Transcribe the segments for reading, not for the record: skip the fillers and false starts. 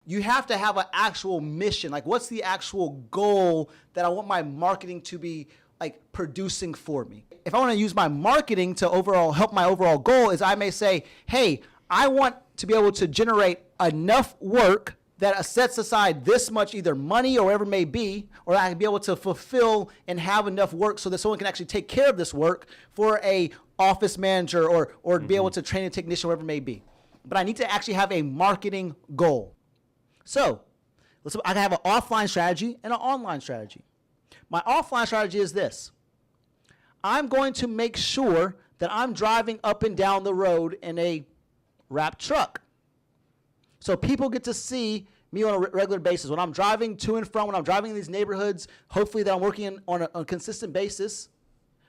You have to have an actual mission. Like, what's the actual goal that I want my marketing to be like producing for me? If I want to use my marketing to help my overall goal, is I may say, hey, I want to be able to generate enough work that sets aside this much either money or whatever it may be, or I can be able to fulfill and have enough work so that someone can actually take care of this work for a office manager or be able to train a technician, whatever it may be. But I need to actually have a marketing goal. So I have an offline strategy and an online strategy. My offline strategy is this. I'm going to make sure that I'm driving up and down the road in a wrapped truck. So people get to see me on a regular basis. When I'm driving to and from, when I'm driving in these neighborhoods, hopefully that I'm working on a consistent basis,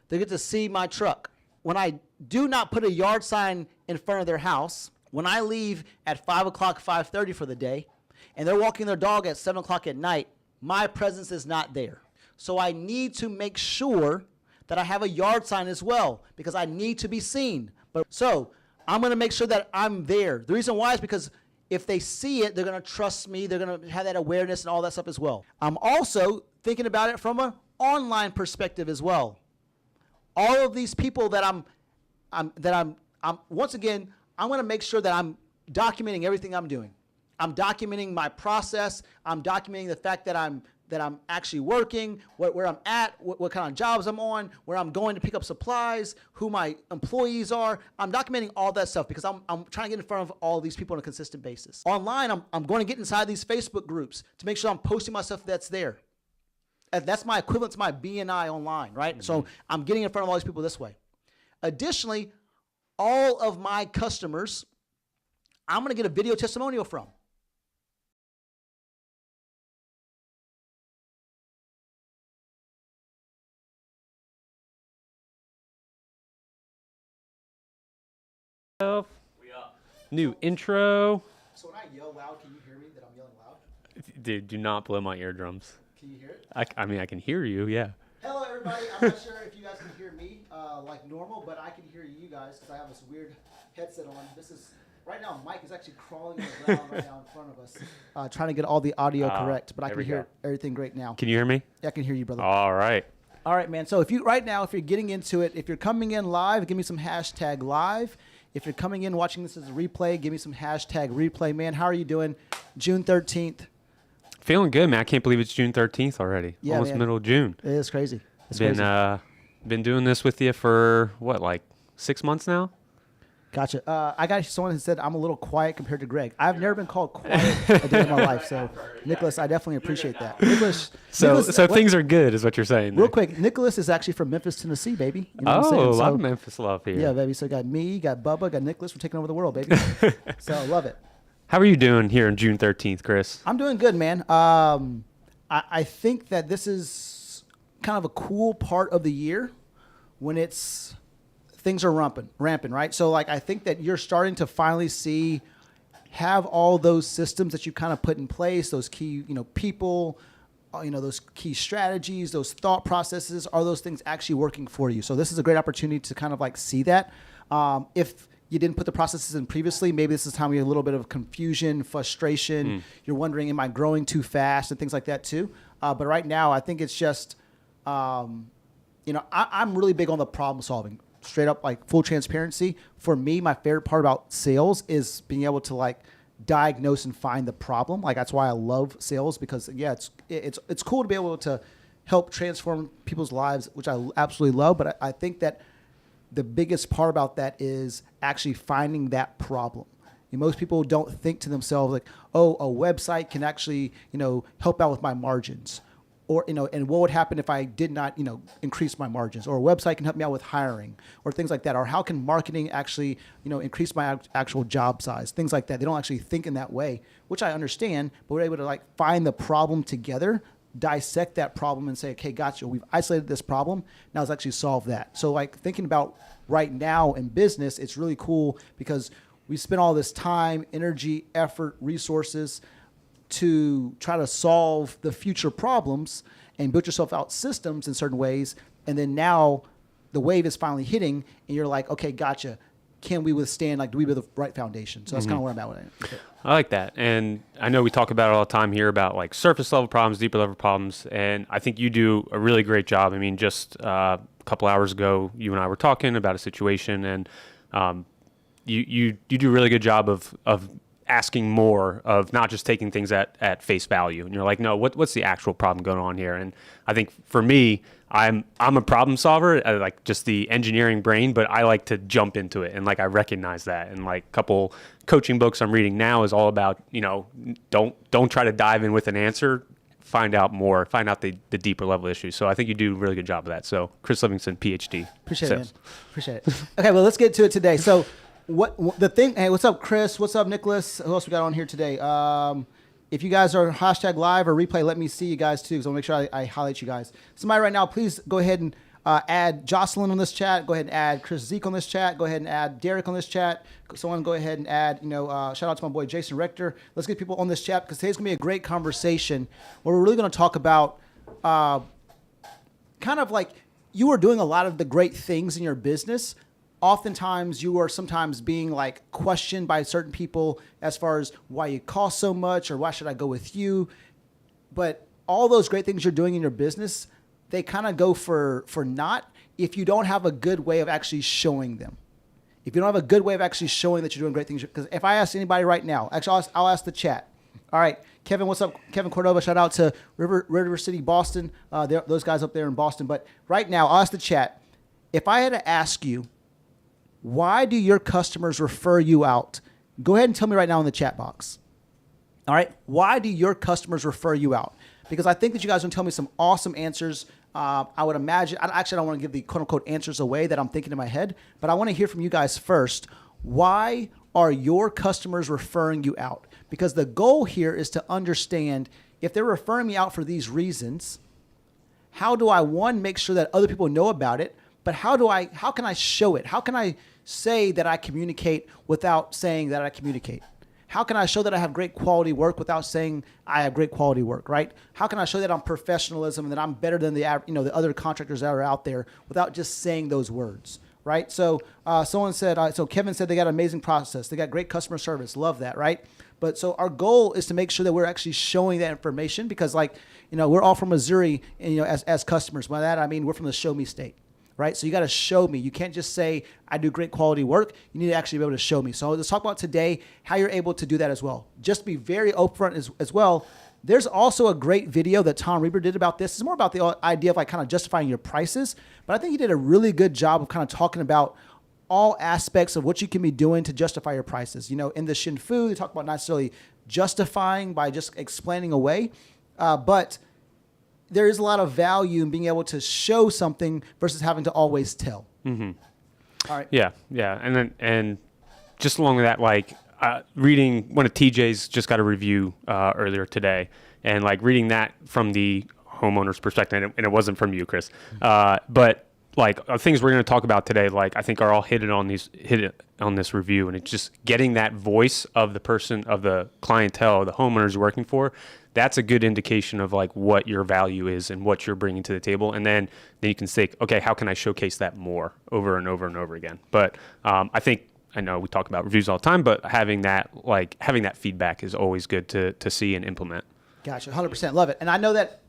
they get to see my truck. When I do not put a yard sign in front of their house, when I leave at 5 o'clock, 5:30 for the day, and they're walking their dog at 7 o'clock at night, my presence is not there. So I need to make sure that I have a yard sign as well, because I need to be seen. So I'm going to make sure that I'm there. The reason why is because if they see it, they're going to trust me. They're going to have that awareness and all that stuff as well. I'm also thinking about it from an online perspective as well. All of these people that I'm once again, I'm going to make sure that I'm documenting everything I'm doing. I'm documenting my process. I'm documenting the fact that I'm actually working, where I'm at, what kind of jobs I'm on, where I'm going to pick up supplies, who my employees are. I'm documenting all that stuff because I'm trying to get in front of all of these people on a consistent basis. Online, I'm going to get inside these Facebook groups to make sure I'm posting my stuff that's there. And that's my equivalent to my BNI online, right? Mm-hmm. So I'm getting in front of all these people this way. Additionally, all of my customers, I'm going to get a video testimonial from. New intro. So when I yell loud, can you hear me that I'm yelling loud? Dude, do not blow my eardrums. Can you hear it? I mean, I can hear you, yeah. Hello, everybody. I'm not sure if you guys can hear me like normal, but I can hear you guys because I have this weird headset on. This is, right now, Mike is actually crawling on the ground right now in front of us, trying to get all the audio correct, but I can hear everything great now. Can you hear me? Yeah, I can hear you, brother. All right. All right, man. So if you're getting into it, if you're coming in live, give me some hashtag live. If you're coming in watching this as a replay, give me some hashtag replay. Man, how are you doing? June 13th. Feeling good, man. I can't believe it's June 13th already. Yeah, almost man. Middle of June. It is crazy. It's been doing this with you for, what, like 6 months now? Gotcha. I got someone who said I'm a little quiet compared to Greg. I've never been called quiet a day in my life. So, Nicholas, I definitely appreciate that. Nicholas, things are good is what you're saying. Real quick, Nicholas is actually from Memphis, Tennessee, baby. You know a lot of Memphis love here. Yeah, baby. So got me, got Bubba, got Nicholas. We're taking over the world, baby. So I love it. How are you doing here on June 13th, Chris? I'm doing good, man. I think that this is kind of a cool part of the year when things are rampant, right? So like I think that you're starting to finally have all those systems that you kind of put in place, those key, people, those key strategies, those thought processes, are those things actually working for you? So this is a great opportunity to kind of like see that. If you didn't put the processes in previously, maybe this is time we have a little bit of confusion, frustration. You're wondering, am I growing too fast and things like that too? But right now, I think it's just, I'm really big on the problem solving. Straight up, like full transparency. For me, my favorite part about sales is being able to like diagnose and find the problem. Like that's why I love sales, because it's cool to be able to help transform people's lives, which I absolutely love. But I think that the biggest part about that is actually finding that problem. And most people don't think to themselves like, oh, a website can actually, help out with my margins. Or, and what would happen if I did not, increase my margins? Or a website can help me out with hiring or things like that. Or how can marketing actually, increase my actual job size? Things like that. They don't actually think in that way, which I understand, but we're able to like find the problem together, dissect that problem and say, okay, gotcha. We've isolated this problem. Now let's actually solve that. So like thinking about right now in business, it's really cool because we spend all this time, energy, effort, resources to try to solve the future problems and build yourself out systems in certain ways. And then now the wave is finally hitting and you're like, okay, gotcha. can we withstand, like, do we build the right foundation? So that's kind of where I'm at with it. I like that. And I know we talk about it all the time here about like surface level problems, deeper level problems. And I think you do a really great job. I mean, just a couple hours ago, you and I were talking about a situation, and you do a really good job of asking more, of not just taking things at face value. And you're like, no, what's the actual problem going on here? And I think for me, I'm a problem solver, like just the engineering brain, but I like to jump into it, and like I recognize that. And like a couple coaching books I'm reading now is all about, don't try to dive in with an answer, find out more, find out the deeper level issues. So I think you do a really good job of that. So Chris Livingston, PhD. Appreciate it, man. Appreciate it. Okay, well, let's get to it today. So hey, what's up, Chris? What's up, Nicholas? Who else we got on here today? If you guys are hashtag live or replay, let me see you guys too, because I want to make sure I highlight you guys. Somebody right now, please go ahead and add Jocelyn on this chat. Go ahead and add Chris Zeke on this chat. Go ahead and add Derek on this chat. Someone go ahead and add, shout out to my boy Jason Rector. Let's get people on this chat, because today's going to be a great conversation where we're really going to talk about kind of like, you are doing a lot of the great things in your business. Oftentimes you are sometimes being like questioned by certain people as far as why you cost so much, or why should I go with you? But all those great things you're doing in your business, they kind of go for naught if you don't have a good way of actually showing them. If you don't have a good way of actually showing that you're doing great things, because if I ask anybody right now, actually I'll ask the chat. All right, Kevin, what's up? Kevin Cordova, shout out to River City, Boston. Those guys up there in Boston. But right now, I'll ask the chat. If I had to ask you, why do your customers refer you out? Go ahead and tell me right now in the chat box. All right. Why do your customers refer you out? Because I think that you guys are going to tell me some awesome answers. I would imagine, I don't want to give the quote unquote answers away that I'm thinking in my head, but I want to hear from you guys first. Why are your customers referring you out? Because the goal here is to understand, if they're referring me out for these reasons, how do I, one, make sure that other people know about it? But how can I show it? How can I say that I communicate without saying that I communicate? How can I show that I have great quality work without saying I have great quality work, right? How can I show that I'm professionalism and that I'm better than the other contractors that are out there without just saying those words, right? So someone said, so Kevin said they got an amazing process. They got great customer service. Love that, right? But so our goal is to make sure that we're actually showing that information, because we're all from Missouri, and, as customers. By that, I mean, we're from the show me state. Right? So you got to show me. You can't just say, I do great quality work. You need to actually be able to show me. So let's talk about today how you're able to do that as well. Just to be very upfront as well. There's also a great video that Tom Reber did about this. It's more about the idea of like kind of justifying your prices. But I think he did a really good job of kind of talking about all aspects of what you can be doing to justify your prices. In the Shin Fu, they talk about not necessarily justifying by just explaining away, but there is a lot of value in being able to show something versus having to always tell. Mm-hmm. All right. Yeah. And just along with that, like reading one of TJ's just got a review earlier today, and like reading that from the homeowner's perspective, and it wasn't from you, Chris. But like things we're going to talk about today, like I think are all hidden on this review, and it's just getting that voice of the person, of the clientele, the homeowners you're working for. That's a good indication of like what your value is and what you're bringing to the table. And then you can say, okay, how can I showcase that more over and over and over again? But I know we talk about reviews all the time, but having that feedback is always good to see and implement. Gotcha. 100%. Love it. And I know that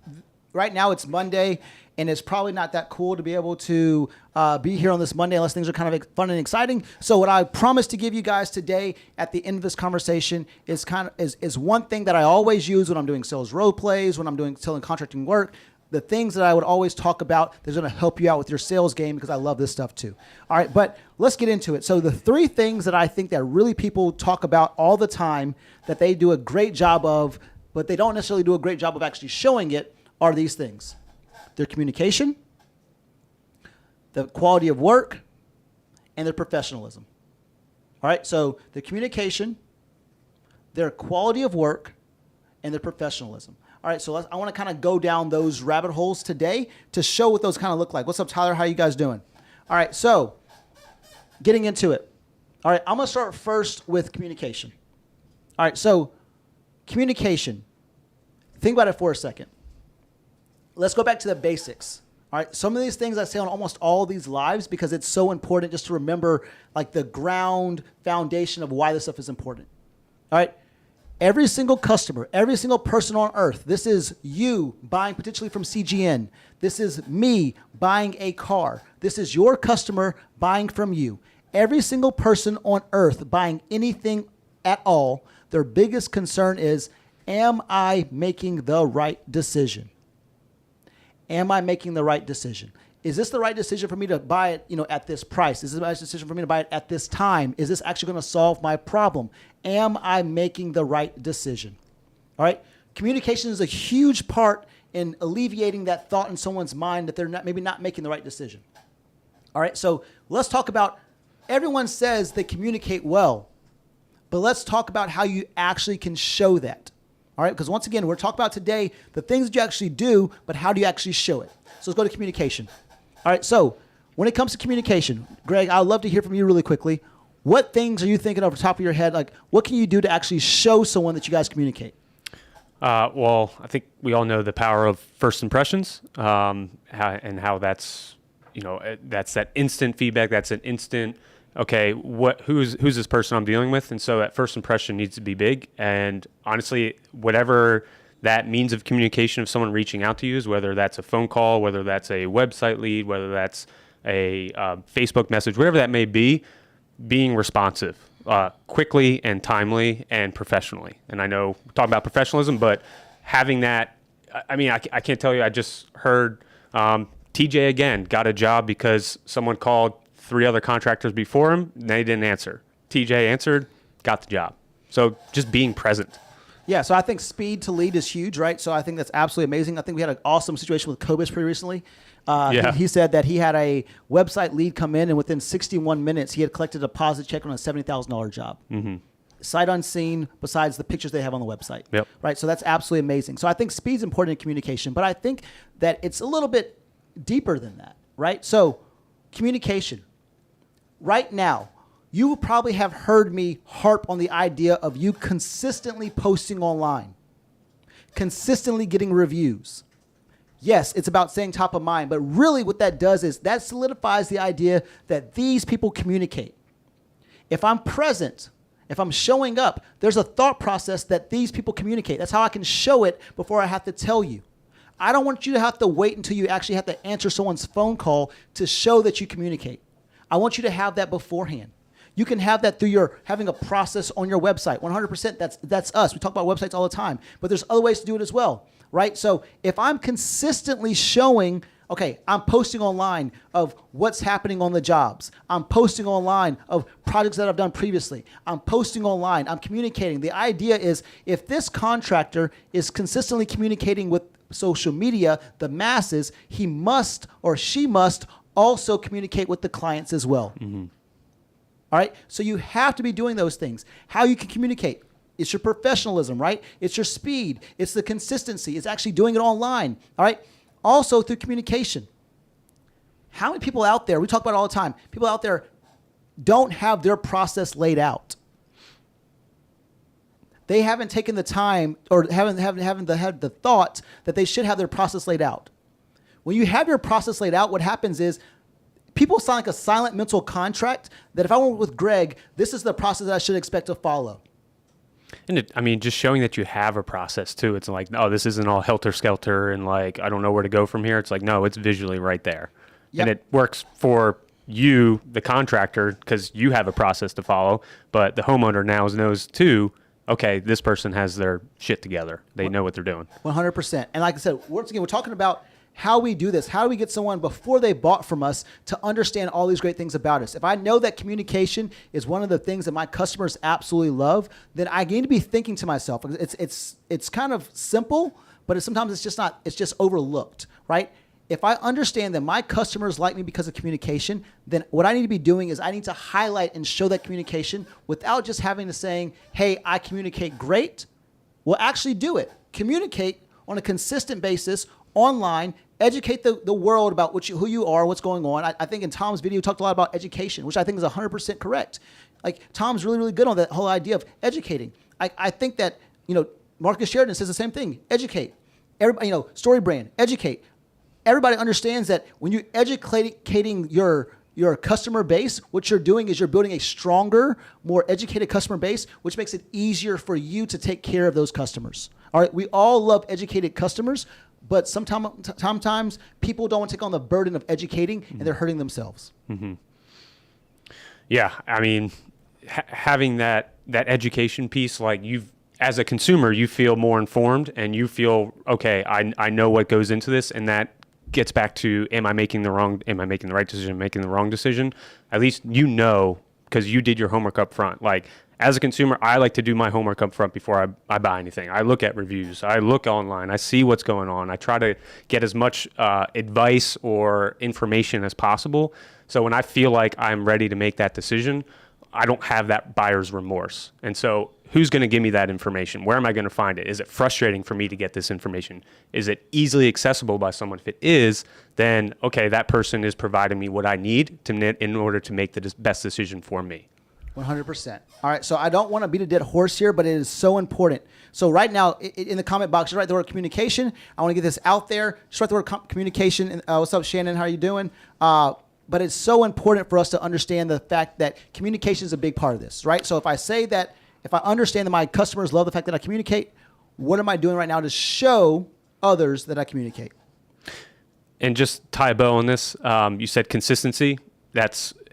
right now it's Monday, and it's probably not that cool to be able to be here on this Monday unless things are kind of fun and exciting. So what I promise to give you guys today at the end of this conversation is one thing that I always use when I'm doing sales role plays, when I'm doing selling contracting work, the things that I would always talk about that's going to help you out with your sales game, because I love this stuff too. All right, but let's get into it. So the three things that I think that really people talk about all the time that they do a great job of, but they don't necessarily do a great job of actually showing it, are these things: their communication, the quality of work, and their professionalism. All right, so the communication, their quality of work, and their professionalism. All right, so I want to kind of go down those rabbit holes today to show what those kind of look like. What's up, Tyler? How you guys doing? All right, so getting into it. All right, I'm going to start first with communication. All right, so communication. Think about it for a second. Let's go back to the basics. All right. Some of these things I say on almost all these lives because it's so important just to remember like the ground foundation of why this stuff is important. All right. Every single customer, every single person on earth, this is you buying potentially from CGN. This is me buying a car. This is your customer buying from you. Every single person on earth buying anything at all, their biggest concern is, am I making the right decision? Am I making the right decision? Is this the right decision for me to buy it, at this price? Is this the right decision for me to buy it at this time? Is this actually going to solve my problem? Am I making the right decision? All right. Communication is a huge part in alleviating that thought in someone's mind that they're maybe not making the right decision. All right. So let's talk about, everyone says they communicate well, but let's talk about how you actually can show that. All right. Because once again, we're talking about today the things that you actually do, but how do you actually show it? So let's go to communication. All right, so when it comes to communication, Greg, I'd love to hear from you really quickly. What things are you thinking off the top of your head? Like, what can you do to actually show someone that you guys communicate? Well, I think we all know the power of first impressions, how that's, that's that instant feedback. That's an instant, okay, who's this person I'm dealing with? And so that first impression needs to be big. And honestly, whatever that means of communication of someone reaching out to you is, whether that's a phone call, whether that's a website lead, whether that's a Facebook message, whatever that may be, being responsive quickly and timely and professionally. And I know we're talking about professionalism, but having that, I can't tell you, I just heard TJ again got a job because someone called 3 other contractors before him and they didn't answer. TJ answered, got the job. So just being present. Yeah, so I think speed to lead is huge, right? So I think that's absolutely amazing. I think we had an awesome situation with Cobus pretty recently. He said that he had a website lead come in, and within 61 minutes, he had collected a deposit check on a $70,000 job. Mm-hmm. Sight unseen, besides the pictures they have on the website. Yep. Right, so that's absolutely amazing. So I think speed's important in communication, but I think that it's a little bit deeper than that, right? So communication. Right now, you will probably have heard me harp on the idea of you consistently posting online, consistently getting reviews. Yes, it's about staying top of mind, but really what that does is that solidifies the idea that these people communicate. If I'm present, if I'm showing up, there's a thought process that these people communicate. That's how I can show it before I have to tell you. I don't want you to have to wait until you actually have to answer someone's phone call to show that you communicate. I want you to have that beforehand. You can have that through your having a process on your website. 100%, that's us. We talk about websites all the time, but there's other ways to do it as well, right? So if I'm consistently showing, okay, I'm posting online of what's happening on the jobs. I'm posting online of projects that I've done previously. I'm posting online. I'm communicating. The idea is if this contractor is consistently communicating with social media, the masses, he must or she must also communicate with the clients as well. Mm-hmm. All right. So you have to be doing those things. How you can communicate. It's your professionalism, right? It's your speed. It's the consistency. It's actually doing it online. All right. Also through communication. How many people out there, we talk about it all the time, people out there don't have their process laid out. They haven't taken the time or haven't had the thought that they should have their process laid out. When you have your process laid out, what happens is people sign like a silent mental contract that if I went with Greg, this is the process that I should expect to follow. And just showing that you have a process too. It's like, no, this isn't all helter-skelter and like, I don't know where to go from here. It's like, no, it's visually right there. Yep. And it works for you, the contractor, because you have a process to follow, but the homeowner now knows too, okay, this person has their shit together. They know what they're doing. 100%. And like I said, once again, we're talking about how we do this. How do we get someone before they bought from us to understand all these great things about us? If I know that communication is one of the things that my customers absolutely love, then I need to be thinking to myself, it's kind of simple, but sometimes it's just not, it's just overlooked, right? If I understand that my customers like me because of communication, then what I need to be doing is I need to highlight and show that communication without just having to saying, hey, I communicate great. Well, actually do it. Communicate on a consistent basis online, educate the world about who you are, what's going on. I think in Tom's video, he talked a lot about education, which I think is 100% correct. Like Tom's really, really good on that whole idea of educating. I think that, Marcus Sheridan says the same thing. Educate. Everybody, story brand, educate. everybody understands that when you're educating your customer base, what you're doing is you're building a stronger, more educated customer base, which makes it easier for you to take care of those customers. All right, we all love educated customers, but sometimes people don't want to take on the burden of educating, and they're hurting themselves. Mm-hmm. Yeah, I mean, having that education piece, like as a consumer, you feel more informed, and you feel, okay, I know what goes into this, and that gets back to, am I making the right decision, making the wrong decision? At least you know, because you did your homework up front. Like, as a consumer, I like to do my homework up front before I buy anything. I look at reviews. I look online. I see what's going on. I try to get as much advice or information as possible. So when I feel like I'm ready to make that decision, I don't have that buyer's remorse. And so who's going to give me that information? Where am I going to find it? Is it frustrating for me to get this information? Is it easily accessible by someone? If it is, then, okay, that person is providing me what I need in order to make the best decision for me. 100%. All right, so I don't want to beat a dead horse here, but it is so important. So right now, in the comment box, just write the word communication. I want to get this out there. Just write the word communication. What's up, Shannon? How are you doing? But it's so important for us to understand the fact that communication is a big part of this, right? So if I say that, if I understand that my customers love the fact that I communicate, what am I doing right now to show others that I communicate? And just tie a bow on this, you said consistency.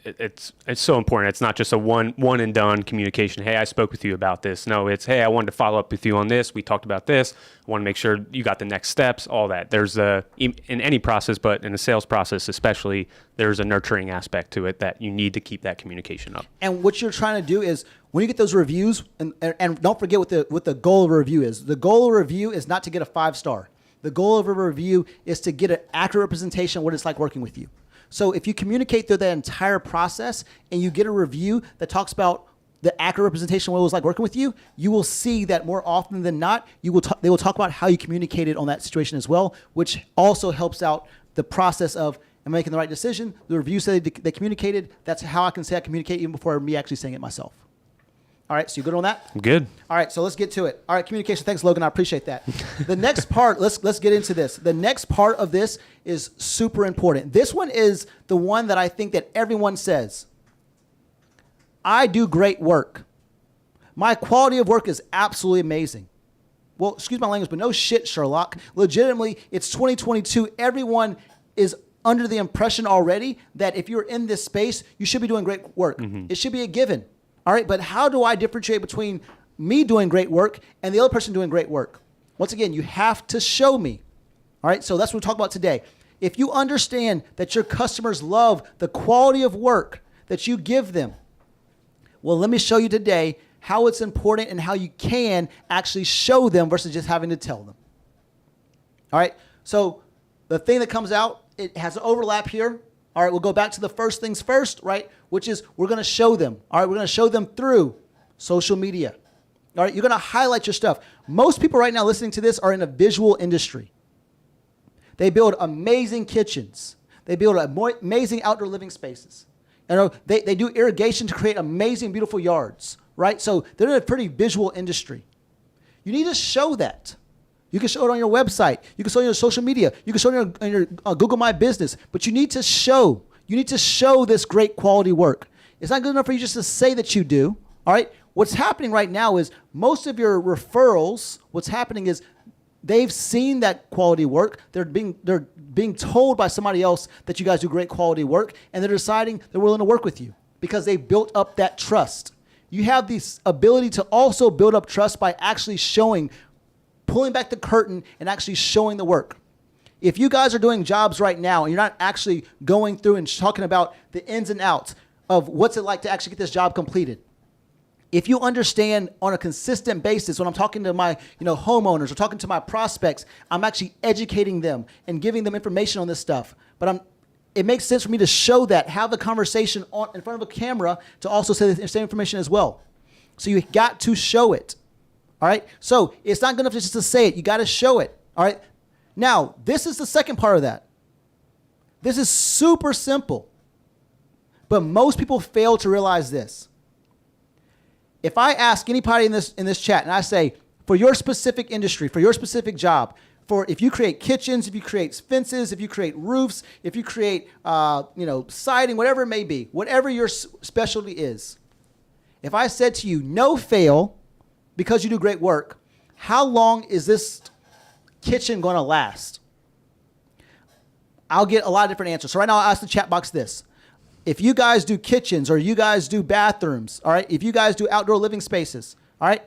It's so important. It's not just a one and done communication. Hey, I spoke with you about this. No, it's, hey, I wanted to follow up with you on this. We talked about this. I want to make sure you got the next steps, all that. There's in any process, but in the sales process especially, there's a nurturing aspect to it that you need to keep that communication up. And what you're trying to do is when you get those reviews, and don't forget what the goal of a review is. The goal of a review is not to get a 5-star. The goal of a review is to get an accurate representation of what it's like working with you. So if you communicate through that entire process and you get a review that talks about the accurate representation of what it was like working with you, you will see that more often than not, they will talk about how you communicated on that situation as well, which also helps out the process of am I making the right decision. The review said they communicated. That's how I can say I communicate even before me actually saying it myself. All right, so you good on that? I'm good. All right, so let's get to it. All right, communication. Thanks, Logan. I appreciate that. The next part, let's get into this. The next part of this is super important. This one is the one that I think that everyone says. I do great work. My quality of work is absolutely amazing. Well, excuse my language, but no shit, Sherlock. Legitimately, it's 2022. Everyone is under the impression already that if you're in this space, you should be doing great work. Mm-hmm. It should be a given. All right, but how do I differentiate between me doing great work and the other person doing great work? Once again, you have to show me. All right, so that's what we'll talk about today. If you understand that your customers love the quality of work that you give them, well, let me show you today how it's important and how you can actually show them versus just having to tell them. All right, so the thing that comes out, it has an overlap here. All right, we'll go back to the first things first, right? Which is we're going to show them. All right, we're going to show them through social media. All right, you're going to highlight your stuff. Most people right now listening to this are in a visual industry. They build amazing kitchens. They build amazing outdoor living spaces. You know, they do irrigation to create amazing, beautiful yards, right? So they're in a pretty visual industry. You need to show that. You can show it on your website. You can show it on your social media. You can show it on your Google My Business. But you need to show. You need to show this great quality work. It's not good enough for you just to say that you do. All right? What's happening right now is most of your referrals, what's happening is they've seen that quality work. They're being told by somebody else that you guys do great quality work, and they're deciding they're willing to work with you because they built up that trust. You have this ability to also build up trust by actually showing, pulling back the curtain and actually showing the work. If you guys are doing jobs right now and you're not actually going through and talking about the ins and outs of what's it like to actually get this job completed, if you understand on a consistent basis when I'm talking to my homeowners or talking to my prospects, I'm actually educating them and giving them information on this stuff. But it makes sense for me to show that, have the conversation in front of a camera to also say the same information as well. So you got to show it. All right, so it's not good enough just to say it. You got to show it. All right, now this is the second part of that. This is super simple, but most people fail to realize this. If I ask anybody in this chat and I say, for your specific industry, for your specific job, for if you create kitchens, if you create fences, if you create roofs, if you create, siding, whatever it may be, whatever your specialty is. If I said to you, no fail, because you do great work, how long is this kitchen going to last? I'll get a lot of different answers. So right now I'll ask the chat box this. If you guys do kitchens or you guys do bathrooms, all right, if you guys do outdoor living spaces, all right,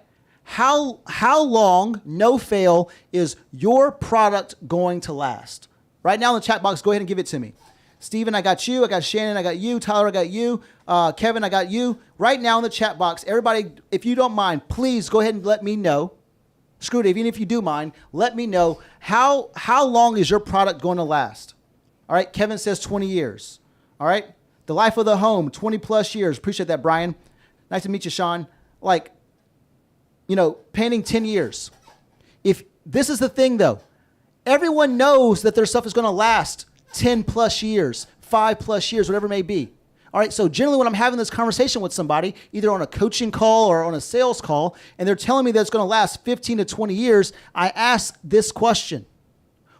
how long, no fail, is your product going to last? Right now in the chat box, go ahead and give it to me. Steven, I got you. I got Shannon, I got you. Tyler, I got you. Kevin, I got you. Right now in the chat box, everybody, if you don't mind, please go ahead and let me know. Screw it, even if you do mind, let me know how long is your product going to last? All right, Kevin says 20 years. All right, the life of the home, 20 plus years. Appreciate that, Brian. Nice to meet you, Sean. Painting 10 years. If this is the thing though, everyone knows that their stuff is going to last 10 plus years, 5 plus years, whatever it may be. All right, so generally when I'm having this conversation with somebody, either on a coaching call or on a sales call, and they're telling me that it's going to last 15 to 20 years, I ask this question.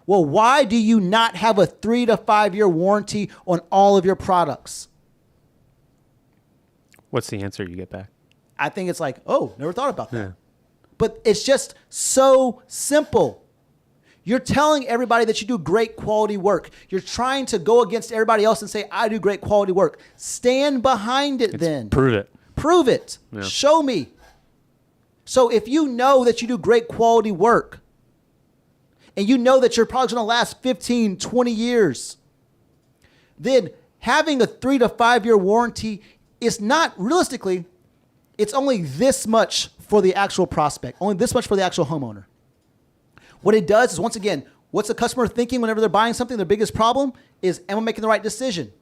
Well, why do you not have a 3 to 5 year warranty on all of your products? What's the answer you get back? I think it's like, oh, never thought about that. Yeah. But it's just so simple. You're telling everybody that you do great quality work. You're trying to go against everybody else and say, I do great quality work. Stand behind it then. Prove it. Prove it. Yeah. Show me. So if you know that you do great quality work and you know that your product's going to last 15, 20 years, then having a 3 to 5 year warranty is not realistically, it's only this much for the actual prospect, only this much for the actual homeowner. What it does is, once again, what's the customer thinking whenever they're buying something? Their biggest problem is, am I making the right decision?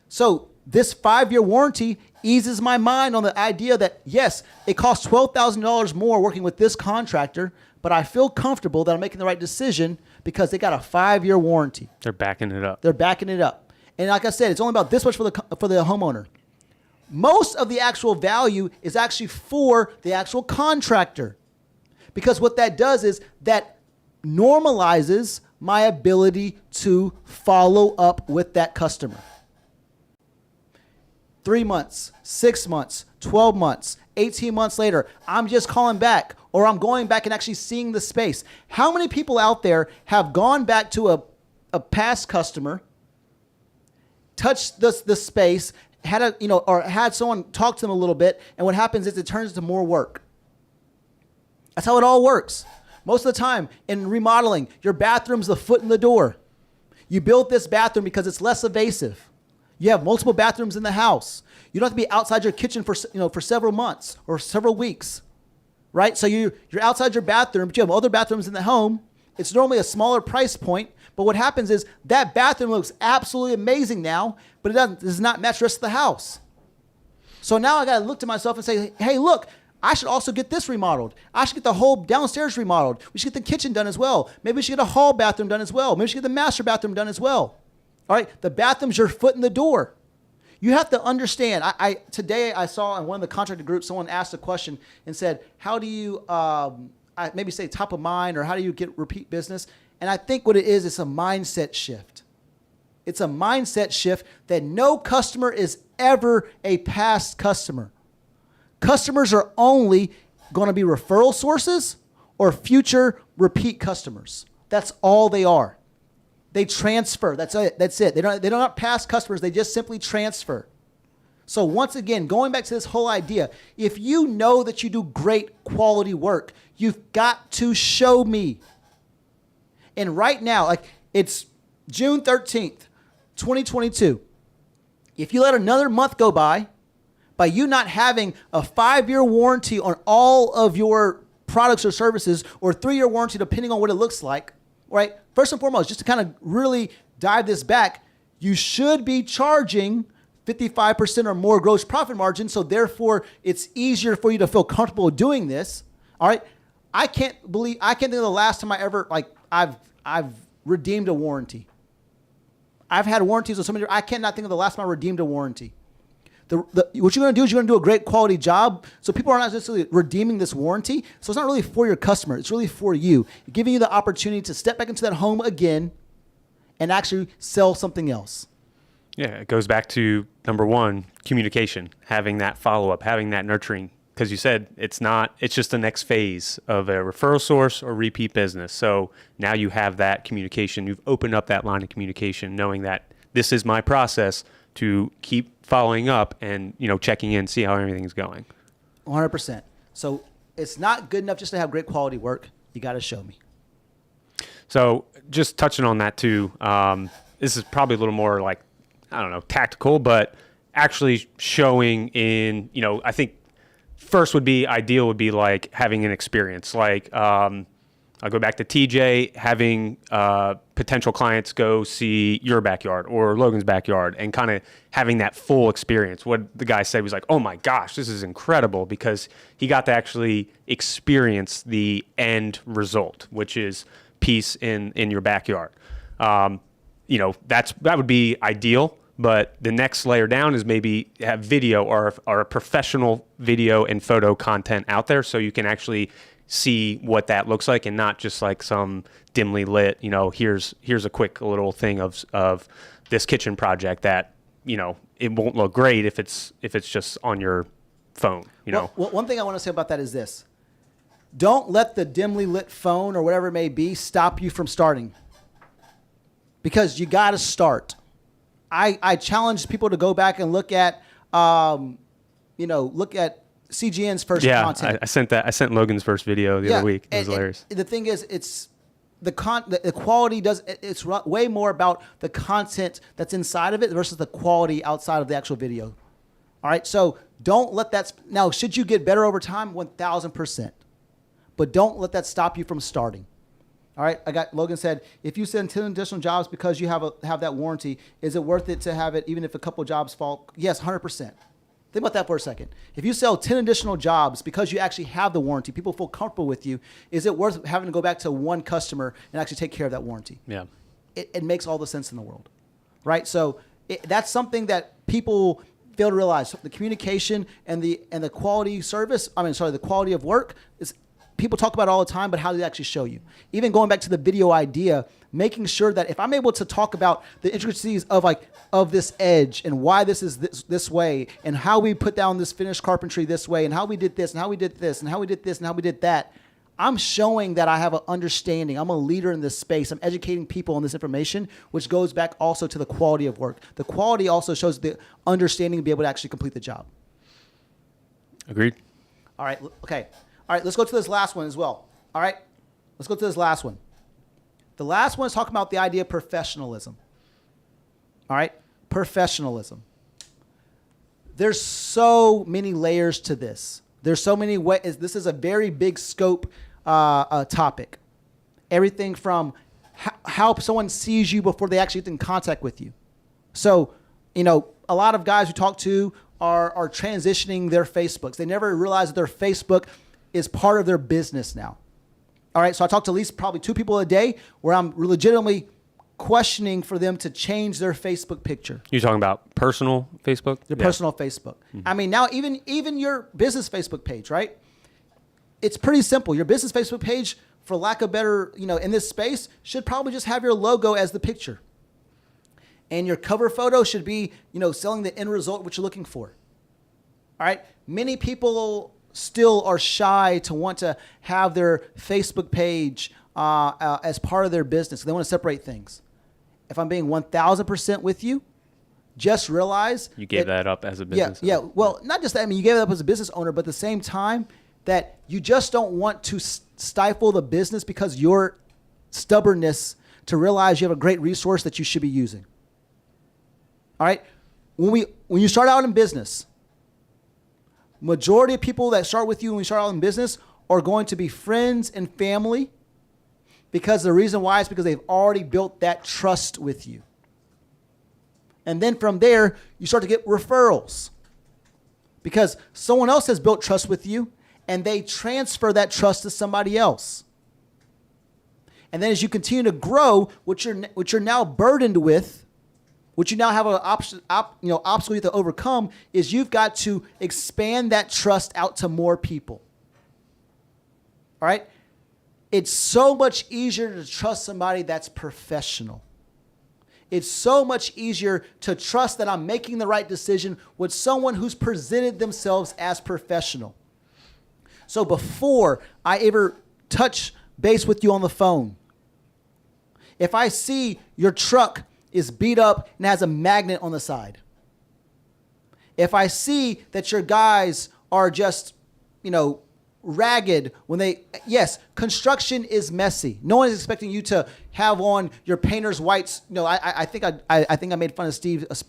So this 5 year warranty eases my mind on the idea that, yes, it costs $12,000 more working with this contractor, but I feel comfortable that I'm making the right decision because they got a 5 year warranty. They're backing it up. They're backing it up. And like I said, it's only about this much for the homeowner. Most of the actual value is actually for the actual contractor. Because what that does is that normalizes my ability to follow up with that customer. 3 months, 6 months, 12 months, 18 months later, I'm just calling back, or I'm going back and actually seeing the space. How many people out there have gone back to a past customer, touched the space, had someone talk to them a little bit, and what happens is it turns into more work? That's how it all works. Most of the time in remodeling, your bathroom's the foot in the door. You built this bathroom because it's less invasive. You have multiple bathrooms in the house. You don't have to be outside your kitchen for several months or several weeks, right? So you're outside your bathroom, but you have other bathrooms in the home. It's normally a smaller price point, but what happens is that bathroom looks absolutely amazing now, but it does not match the rest of the house. So now I got to look to myself and say, hey, look, I should also get this remodeled. I should get the whole downstairs remodeled. We should get the kitchen done as well. Maybe we should get a hall bathroom done as well. Maybe we should get the master bathroom done as well. All right, the bathroom's your foot in the door. You have to understand. Today I saw in one of the contractor groups, someone asked a question and said, how do you, maybe say top of mind, or how do you get repeat business? And I think what it is, it's a mindset shift. It's a mindset shift that no customer is ever a past customer. Customers are only going to be referral sources or future repeat customers. That's all they are. They transfer. That's it. They're not past customers. They just simply transfer. So once again, going back to this whole idea, if you know that you do great quality work, you've got to show me. And right now, it's June 13th, 2022. If you let another month go by you not having a 5 year warranty on all of your products or services, or 3 year warranty depending on what it looks like, right? First and foremost, just to kind of really dive this back, you should be charging 55% or more gross profit margin, so therefore it's easier for you to feel comfortable doing this. All right? I can't think of the last time I ever, I've redeemed a warranty. I've had warranties with somebody. I cannot think of the last time I redeemed a warranty. What you're going to do is you're going to do a great quality job. So people are not necessarily redeeming this warranty. So it's not really for your customer. It's really for you, giving you the opportunity to step back into that home again and actually sell something else. Yeah, it goes back to number one, communication, having that follow-up, having that nurturing. Because you said it's just the next phase of a referral source or repeat business. So now you have that communication. You've opened up that line of communication, knowing that this is my process to keep following up and, checking in, see how everything's going. 100%. So it's not good enough just to have great quality work. You got to show me. So just touching on that too, this is probably a little more like, tactical, but actually showing in, I think first would be like having an experience. Like I'll go back to TJ, having potential clients go see your backyard or Logan's backyard and kind of having that full experience. What the guy said was like, oh my gosh, this is incredible, because he got to actually experience the end result, which is peace in your backyard. That would be ideal. But the next layer down is maybe have video or a professional video and photo content out there, so you can actually see what that looks like and not just like some dimly lit, here's a quick little thing of this kitchen project that, it won't look great if it's just on your phone, Well, one thing I want to say about that is this. Don't let the dimly lit phone or whatever it may be stop you from starting, because you got to start. I challenge people to go back and look at, look at CGN's first content. I sent Logan's first video the other week. It was hilarious. The thing is, it's the quality it's way more about the content that's inside of it versus the quality outside of the actual video. All right. So don't let that, now, should you get better over time? 1,000%, but don't let that stop you from starting. All right, Logan said, if you send 10 additional jobs because you have that warranty, is it worth it to have it even if a couple jobs fall? Yes, 100%. Think about that for a second. If you sell 10 additional jobs because you actually have the warranty, people feel comfortable with you, is it worth having to go back to one customer and actually take care of that warranty? Yeah. It makes all the sense in the world, right? So that's something that people fail to realize. The communication and the quality the quality of work is, people talk about it all the time, but how do they actually show you? Even going back to the video idea, making sure that if I'm able to talk about the intricacies of this edge and why this is this way, and how we put down this finished carpentry this way, and how we did this, and how we did this, and how we did this, and how we did that, I'm showing that I have an understanding. I'm a leader in this space. I'm educating people on this information, which goes back also to the quality of work. The quality also shows the understanding to be able to actually complete the job. Agreed. All right. Okay. All right, let's go to this last one as well. All right, let's go to this last one. The last one is talking about the idea of professionalism. All right, professionalism. There's so many layers to this. There's so many ways. This is a very big scope topic. Everything from how someone sees you before they actually get in contact with you. So, a lot of guys we talk to are transitioning their Facebooks. They never realize that their Facebook is part of their business now. All right, so I talk to at least probably 2 people a day where I'm legitimately questioning for them to change their Facebook picture. You're talking about personal Facebook? Their personal Facebook. Mm-hmm. I mean, now even your business Facebook page, right? It's pretty simple. Your business Facebook page, for lack of better, in this space, should probably just have your logo as the picture. And your cover photo should be, selling the end result, what you're looking for. All right, many people still are shy to want to have their Facebook page as part of their business. They want to separate things. If I'm being 1,000% with you, just realize you gave that up as a business owner. Yeah. Well, not just that. I mean, you gave it up as a business owner, but at the same time that you just don't want to stifle the business because your stubbornness to realize you have a great resource that you should be using. All right. When you start out in business, majority of people that start with you when we start out in business are going to be friends and family, because the reason why is because they've already built that trust with you. And then from there, you start to get referrals because someone else has built trust with you and they transfer that trust to somebody else. And then as you continue to grow, what you're now burdened with what you now have an obstacle you have to overcome is you've got to expand that trust out to more people. All right? It's so much easier to trust somebody that's professional. It's so much easier to trust that I'm making the right decision with someone who's presented themselves as professional. So before I ever touch base with you on the phone, if I see your truck is beat up and has a magnet on the side, if I see that your guys are just, ragged yes, construction is messy. No one is expecting you to have on your painter's whites. I think I made fun of Steve. Is it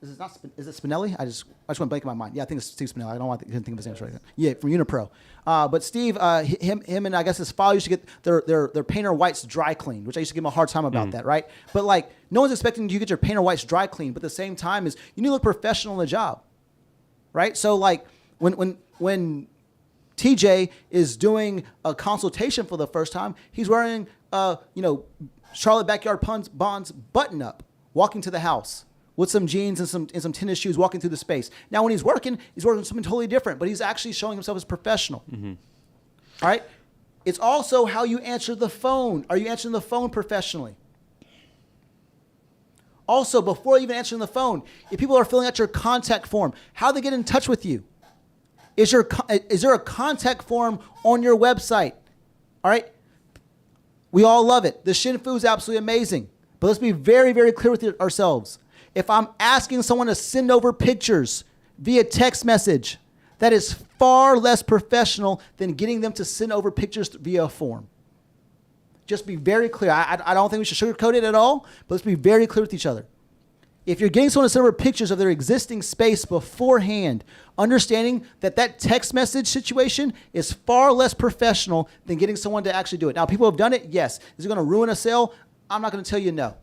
Spinelli? I just went blank in my mind. Yeah, I think it's Steve Spinelli. I don't want to think of his name right now. Yeah, from Unipro. But Steve, him and I guess his father used to get their painter whites dry cleaned, which I used to give him a hard time about that, right? But no one's expecting you to get your painter whites dry cleaned, but at the same time is you need to look professional in the job, right? So when TJ is doing a consultation for the first time, he's wearing Charlotte Backyard Bonds button up, walking to the house with some jeans and some tennis shoes, walking through the space. Now, when he's working something totally different, but he's actually showing himself as professional. Mm-hmm. All right? It's also how you answer the phone. Are you answering the phone professionally? Also, before even answering the phone, if people are filling out your contact form, how they get in touch with you? Is there a contact form on your website? All right? We all love it. The Shin Fu is absolutely amazing. But let's be very, very clear with ourselves. If I'm asking someone to send over pictures via text message, that is far less professional than getting them to send over pictures via a form. Just be very clear. I don't think we should sugarcoat it at all, but let's be very clear with each other. If you're getting someone to send over pictures of their existing space beforehand, understanding that text message situation is far less professional than getting someone to actually do it. Now, people have done it, yes. Is it going to ruin a sale? I'm not going to tell you no.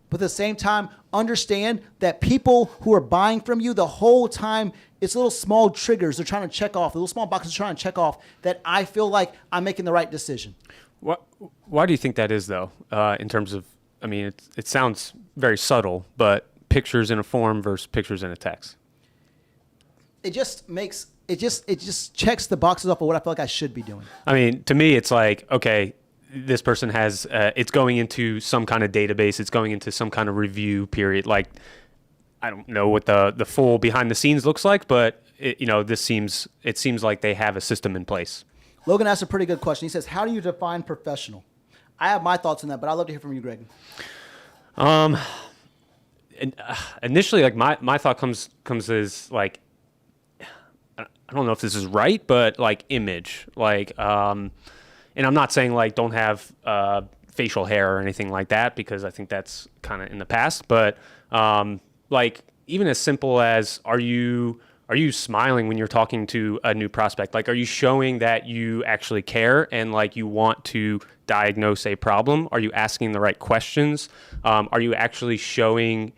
But at the same time, understand that people who are buying from you the whole time, it's little small triggers they're trying to check off, little small boxes they're trying to check off that I feel like I'm making the right decision. Why do you think that is, though, in terms of, it sounds very subtle, but pictures in a form versus pictures in a text? It just checks the boxes off of what I feel like I should be doing. To me, it's like, okay, this person has, it's going into some kind of database. It's going into some kind of review period. Like, I don't know what the full behind the scenes looks like, but it seems like they have a system in place. Logan asked a pretty good question. He says, how do you define professional? I have my thoughts on that, but I'd love to hear from you, Greg. Initially, like my thought comes as like, I don't know if this is right, but like image, like, and I'm not saying like don't have facial hair or anything like that, because I think that's kind of in the past. But like even as simple as are you smiling when you're talking to a new prospect? Like, are you showing that you actually care and like you want to diagnose a problem? Are you asking the right questions? Are you actually showing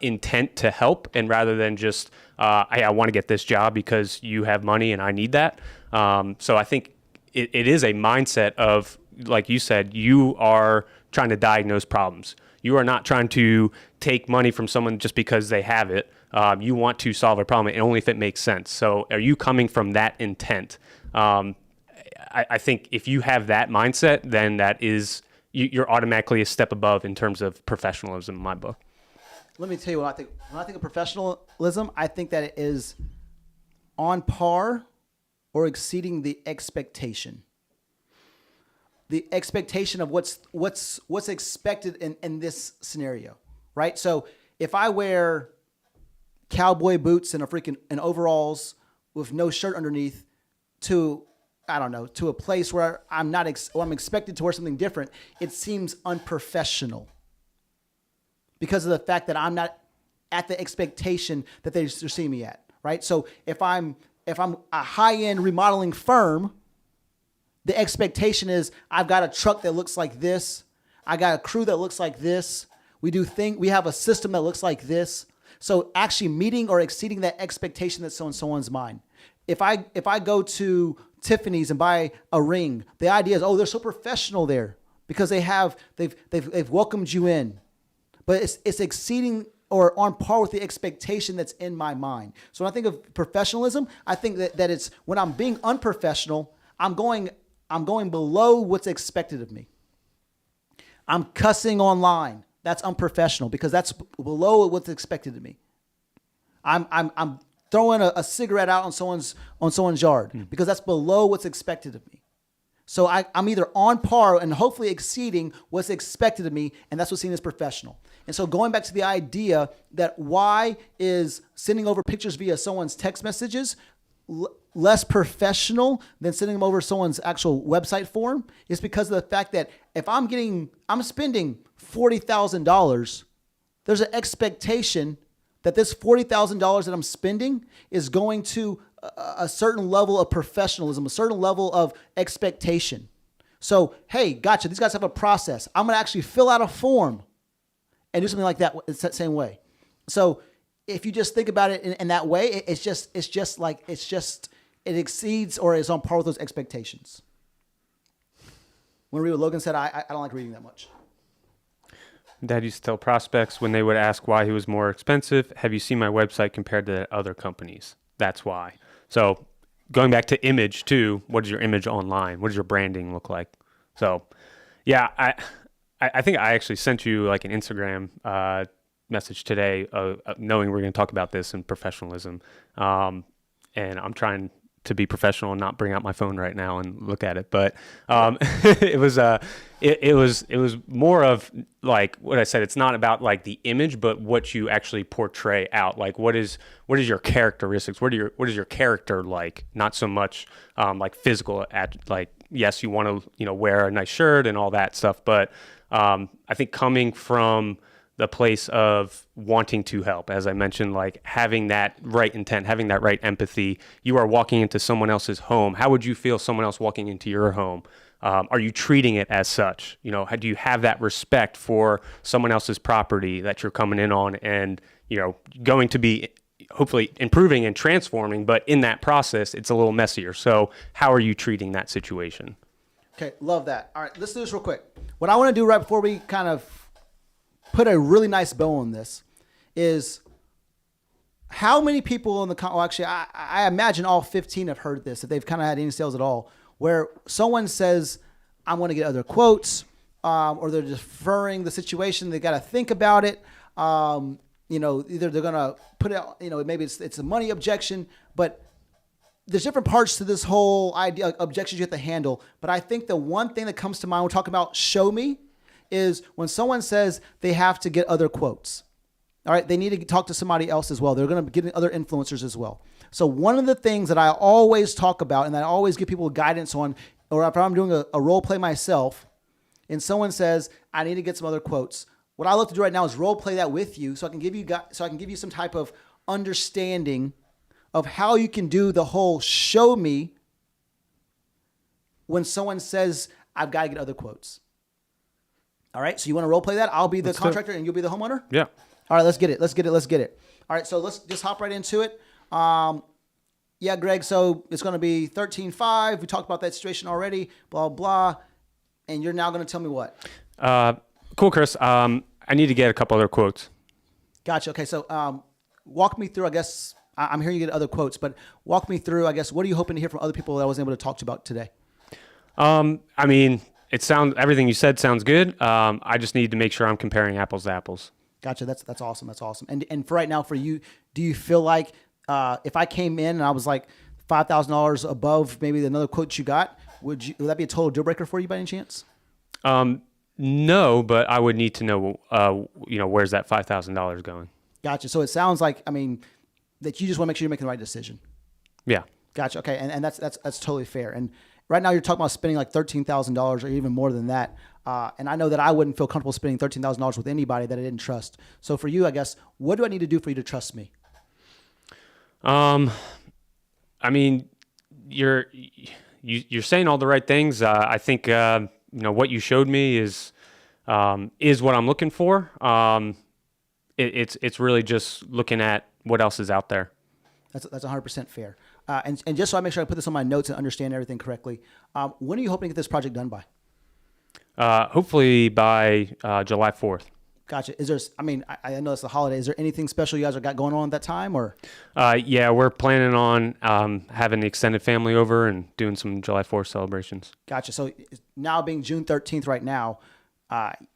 intent to help, and rather than just hey, I want to get this job because you have money and I need that? So I think it is a mindset of, like you said, you are trying to diagnose problems. You are not trying to take money from someone just because they have it. You want to solve a problem, and only if it makes sense. So are you coming from that intent? I think if you have that mindset, then that is, you're automatically a step above in terms of professionalism in my book. Let me tell you what I think. When I think of professionalism, I think that it is on par or exceeding the expectation. The expectation of what's expected in this scenario, right? So if I wear cowboy boots and and overalls with no shirt underneath to a place where I'm expected to wear something different, it seems unprofessional because of the fact that I'm not at the expectation that they're seeing me at, right? So if I'm a high-end remodeling firm, the expectation is I've got a truck that looks like this. I got a crew that looks like this. We have a system that looks like this. So actually meeting or exceeding that expectation that's on someone's mind. If I go to Tiffany's and buy a ring, the idea is, oh, they're so professional there because they've welcomed you in. but it's exceeding or on par with the expectation that's in my mind. So when I think of professionalism, I think that it's when I'm being unprofessional, I'm going below what's expected of me. I'm cussing online. That's unprofessional because that's below what's expected of me. I'm throwing a cigarette out on someone's yard because that's below what's expected of me. So I'm either on par and hopefully exceeding what's expected of me, and that's what's seen as professional. And so going back to the idea that why is sending over pictures via someone's text messages less professional than sending them over someone's actual website form is because of the fact that if I'm spending $40,000, there's an expectation that this $40,000 that I'm spending is going to a certain level of professionalism, a certain level of expectation. So, hey, gotcha. These guys have a process. I'm going to actually fill out a form and do something like that. It's that same way. So if you just think about it in that way, it exceeds or is on par with those expectations. When I read what Logan said, I don't like reading that much. Dad used to tell prospects when they would ask why he was more expensive, have you seen my website compared to other companies? That's why. So going back to image too, what is your image online? What does your branding look like? So yeah, I think I actually sent you like an Instagram message today knowing we're going to talk about this and professionalism. And I'm trying to be professional and not bring out my phone right now and look at it. But it was more of like what I said. It's not about like the image, but what you actually portray out. Like what is your characteristics? What is your character like? Not so much like physical like, yes, you want to, wear a nice shirt and all that stuff. But I think coming from the place of wanting to help, as I mentioned, like having that right intent, having that right empathy. You are walking into someone else's home. How would you feel someone else walking into your home? Are you treating it as such? Do you have that respect for someone else's property that you're coming in on and, going to be hopefully improving and transforming, but in that process, it's a little messier. So how are you treating that situation? Okay, love that. All right, let's do this real quick. What I want to do right before we kind of put a really nice bow on this is how many people in the actually I imagine all 15 have heard this if they've kind of had any sales at all, where someone says I'm going to get other quotes, or they're deferring the situation. They got to think about it. Either they're going to put it, maybe it's a money objection, but there's different parts to this whole idea, objections you have to handle. But I think the one thing that comes to mind when we're talking about show me is when someone says they have to get other quotes. All right, they need to talk to somebody else as well. They're going to get other influencers as well. So one of the things that I always talk about and I always give people guidance on, or if I'm doing a role play myself and someone says, I need to get some other quotes, what I love to do right now is role play that with you so I can give you some type of understanding of how you can do the whole show me when someone says, I've got to get other quotes. All right, so you want to role play that? I'll be the contractor and you'll be the homeowner? Yeah. All right, let's get it. All right, so let's just hop right into it. Yeah, Greg, so it's going to be 13.5. We talked about that situation already, blah, blah. And you're now going to tell me what? Cool, Chris. I need to get a couple other quotes. Gotcha. Okay, so walk me through, I guess, I'm hearing you get other quotes, but walk me through, I guess, what are you hoping to hear from other people that I wasn't able to talk to you about today? Everything you said sounds good. I just need to make sure I'm comparing apples to apples. That's awesome. That's awesome. And for right now, for you, do you feel like if I came in and I was like $5,000 above maybe another quote you got, would that be a total deal breaker for you by any chance? No, but I would need to know, where's that $5,000 going? Gotcha. So it sounds like, that you just want to make sure you're making the right decision. Yeah. Gotcha. Okay. And that's totally fair. And right now you're talking about spending like $13,000 or even more than that. And I know that I wouldn't feel comfortable spending $13,000 with anybody that I didn't trust. So for you, I guess, what do I need to do for you to trust me? You're saying all the right things. I think, what you showed me is what I'm looking for. It's really just looking at what else is out there. That's 100% fair. And just so I make sure I put this on my notes and understand everything correctly, when are you hoping to get this project done by? Hopefully by July 4th. Gotcha. Is there, I mean, I know it's the holiday. Is there anything special you guys have got going on at that time or? Yeah, we're planning on having the extended family over and doing some July 4th celebrations. Gotcha. So now being June 13th right now,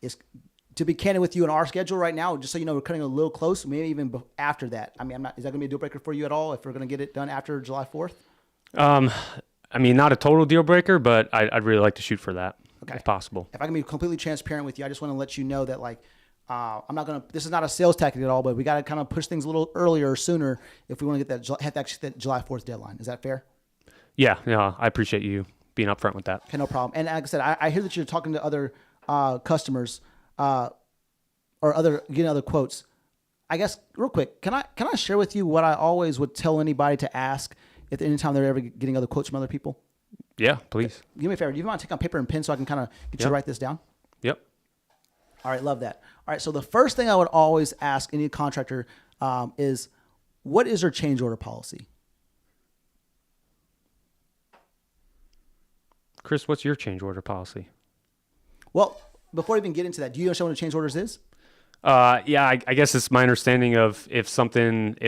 is to be candid with you in our schedule right now, just so you know, we're cutting a little close, maybe even after that. I mean, is that going to be a deal breaker for you at all if we're going to get it done after July 4th? I mean, not a total deal breaker, but I'd really like to shoot for that if possible. If I can be completely transparent with you, I just want to let you know that like, I'm not going to, this is not a sales tactic at all, but we got to kind of push things a little earlier or sooner if we want to get that, have to actually that July 4th deadline. Is that fair? Yeah, I appreciate you being upfront with that. Okay, no problem. And like I said, I hear that you're talking to other customers or getting other quotes. I guess real quick, can I share with you what I always would tell anybody to ask if anytime they're ever getting other quotes from other people? Yeah, please. Do me a favor. Do you want to take on paper and pen so I can kind of get you to write this down? Yep. All right, love that. All right, so the first thing I would always ask any contractor is, what is their change order policy? Chris, what's your change order policy? Well, before I even get into that, do you understand what a change orders is? Yeah, I guess it's my understanding of if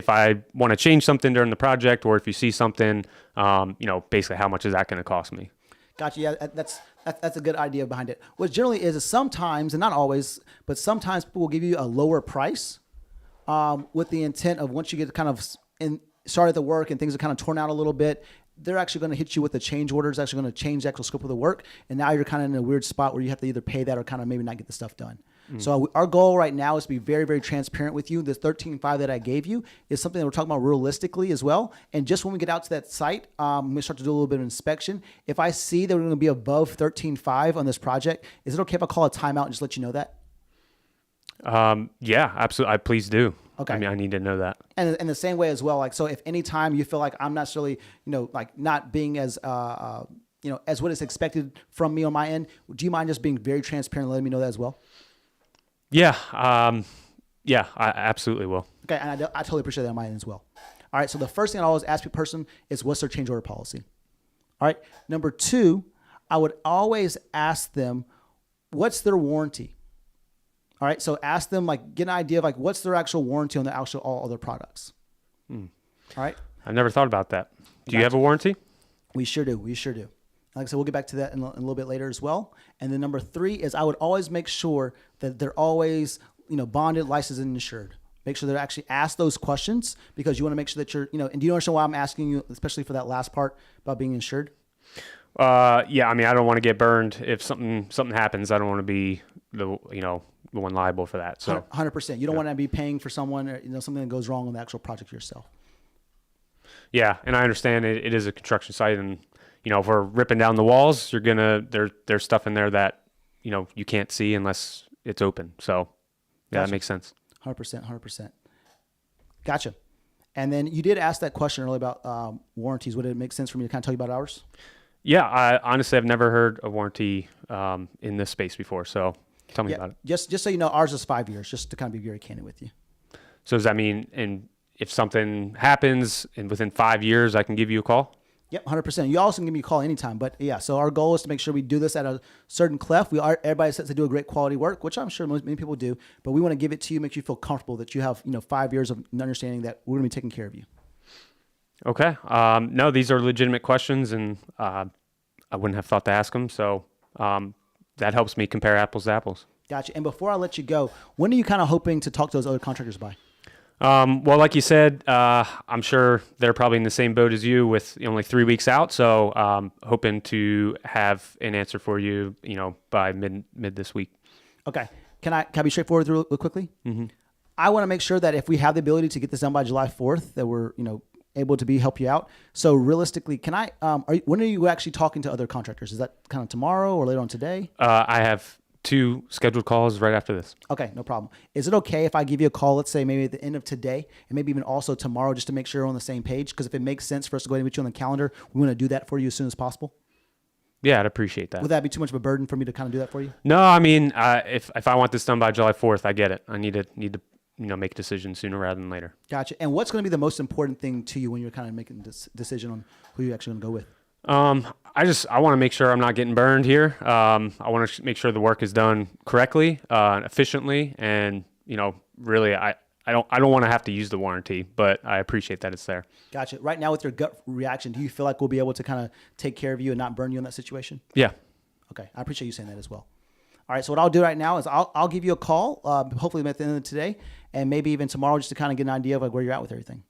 I want to change something during the project, or if you see something, basically how much is that going to cost me? Gotcha. Yeah, that's a good idea behind it. What generally is sometimes, and not always, but sometimes people will give you a lower price with the intent of once you get kind of started the work and things are kind of torn out a little bit, they're actually going to hit you with the change order. It's actually going to change the actual scope of the work. And now you're kind of in a weird spot where you have to either pay that or kind of maybe not get the stuff done. So our goal right now is to be very, very transparent with you. This 13.5 that I gave you is something that we're talking about realistically as well. And just when we get out to that site, I'm going to start to do a little bit of inspection. If I see that we're going to be above 13.5 on this project, is it okay if I call a timeout and just let you know that? Yeah, absolutely. Please do. Okay. I mean, I need to know that. And in the same way as well, like, so if any time you feel like I'm not necessarily, like not being as, as what is expected from me on my end, do you mind just being very transparent and letting me know that as well? Yeah. Yeah, I absolutely will. Okay. And I totally appreciate that on my end as well. All right. So the first thing I always ask a person is what's their change order policy? All right. Number two, I would always ask them, what's their warranty? All right. So ask them, like, get an idea of like, what's their actual warranty on the actual all other products. All right. I've never thought about that. Do you have a warranty? We sure do. We sure do. Like I said, we'll get back to that in a little bit later as well. And then number three is I would always make sure that they're always, bonded, licensed, and insured. Make sure they're actually asked those questions because you want to make sure that you're, and do you understand why I'm asking you, especially for that last part about being insured? Yeah. I mean, I don't want to get burned if something happens. I don't want to be the one liable for that. So 100%. You don't want to be paying for someone or, something that goes wrong on the actual project yourself. Yeah. And I understand it is a construction site, and, if we're ripping down the walls, there's stuff in there that, you can't see unless it's open. So yeah, that makes sense. 100%. Gotcha. And then you did ask that question earlier about warranties. Would it make sense for me to kind of tell you about ours? Yeah. Honestly, I've never heard a warranty in this space before. So tell me about it. Just so you know, ours is 5 years, just to kind of be very candid with you. So does that mean, if something happens and within 5 years, I can give you a call? Yep, 100%. You also can give me a call anytime. But yeah, so our goal is to make sure we do this at a certain clef. Everybody says they do a great quality work, which I'm sure many people do. But we want to give it to you, make you feel comfortable that you have 5 years of understanding that we're going to be taking care of you. Okay. No, these are legitimate questions, and I wouldn't have thought to ask them. So that helps me compare apples to apples. Gotcha. And before I let you go, when are you kind of hoping to talk to those other contractors by? Well, like you said, I'm sure they're probably in the same boat as you with only 3 weeks out. So hoping to have an answer for you, by mid this week. Okay. Can I be straightforward real quickly? Mm-hmm. I want to make sure that if we have the ability to get this done by July 4th, that we're, able to help you out. So realistically, when are you actually talking to other contractors? Is that kind of tomorrow or later on today? I have 2 scheduled calls right after this. Okay, no problem. Is it okay if I give you a call, let's say maybe at the end of today and maybe even also tomorrow, just to make sure we're on the same page? Because if it makes sense for us to go ahead and put you on the calendar, we want to do that for you as soon as possible. Yeah, I'd appreciate that. Would that be too much of a burden for me to kind of do that for you? No, I mean, if I want this done by July 4th, I get it. I need to make a decision sooner rather than later. Gotcha. And what's going to be the most important thing to you when you're kind of making this decision on who you're actually going to go with? I want to make sure I'm not getting burned here. I want to make sure the work is done correctly, efficiently, and really, I don't want to have to use the warranty, but I appreciate that it's there. Gotcha. Right now, with your gut reaction, do you feel like we'll be able to kind of take care of you and not burn you in that situation? Yeah. Okay, I appreciate you saying that as well. All right, so what I'll do right now is I'll give you a call, hopefully at the end of today, and maybe even tomorrow, just to kind of get an idea of like where you're at with everything.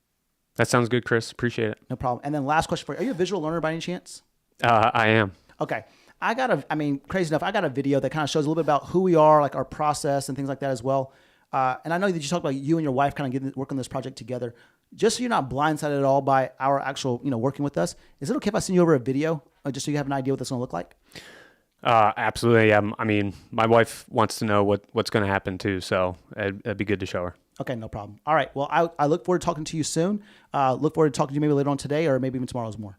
That sounds good, Chris. Appreciate it. No problem. And then last question for you: are you a visual learner by any chance? I am. Okay. Crazy enough, I got a video that kind of shows a little bit about who we are, like our process and things like that as well. And I know that you talked about you and your wife kind of working on this project together. Just so you're not blindsided at all by our actual, working with us, is it okay if I send you over a video just so you have an idea what that's going to look like? Absolutely. Yeah. I mean, my wife wants to know what's going to happen too, so it'd be good to show her. Okay, no problem. All right. Well, I look forward to talking to you soon. Look forward to talking to you maybe later on today or maybe even tomorrow's more.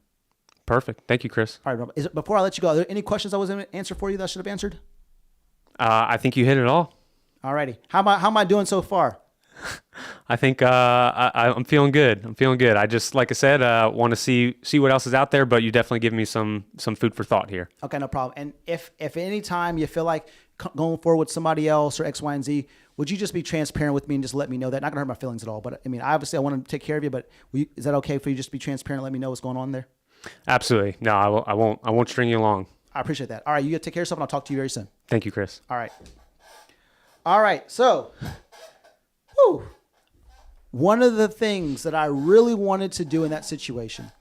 Perfect. Thank you, Chris. All right, Robert. Before I let you go, are there any questions I was going to answer for you that I should have answered? I think you hit it all. All righty. How am I doing so far? I think I'm feeling good. I just, like I said, want to see what else is out there, but you definitely give me some food for thought here. Okay, no problem. And if any time you feel like going forward with somebody else or X, Y, and Z, would you just be transparent with me and just let me know that? Not going to hurt my feelings at all, but I mean, obviously I want to take care of you, but is that okay for you just to be transparent and let me know what's going on there? Absolutely. No, I won't string you along. I appreciate that. All right, you take care of yourself and I'll talk to you very soon. Thank you, Chris. All right. All right, so one of the things that I really wanted to do in that situation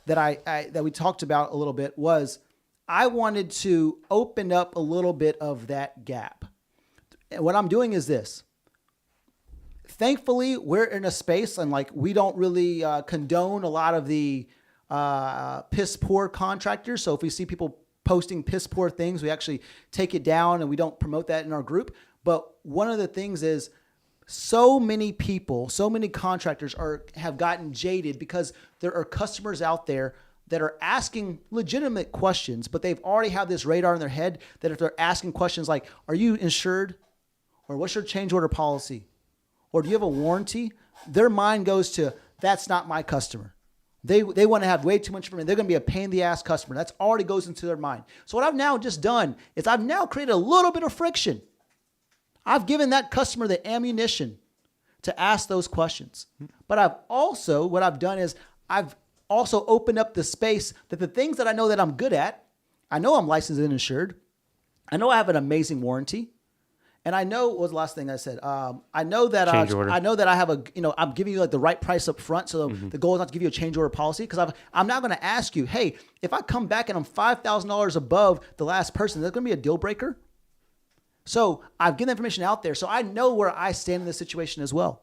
that we talked about a little bit was I wanted to open up a little bit of that gap. And what I'm doing is this. Thankfully, we're in a space and like we don't really condone a lot of the piss poor contractors. So if we see people posting piss poor things, we actually take it down and we don't promote that in our group. But one of the things is so many people, so many contractors have gotten jaded because there are customers out there that are asking legitimate questions, but they've already have this radar in their head that if they're asking questions like, are you insured? Or what's your change order policy? Or do you have a warranty? Their mind goes to, that's not my customer. They want to have way too much for me. They're going to be a pain in the ass customer. That's already goes into their mind. So what I've now just done is I've now created a little bit of friction. I've given that customer the ammunition to ask those questions. But what I've done is I've also opened up the space that the things that I know that I'm good at, I know I'm licensed and insured. I know I have an amazing warranty. And I know what was the last thing I said. I know that I have I'm giving you like the right price up front. So the goal is not to give you a change order policy because I'm now going to ask you, hey, if I come back and I'm $5,000 above the last person, that's going to be a deal breaker. So I've given the information out there. So I know where I stand in this situation as well.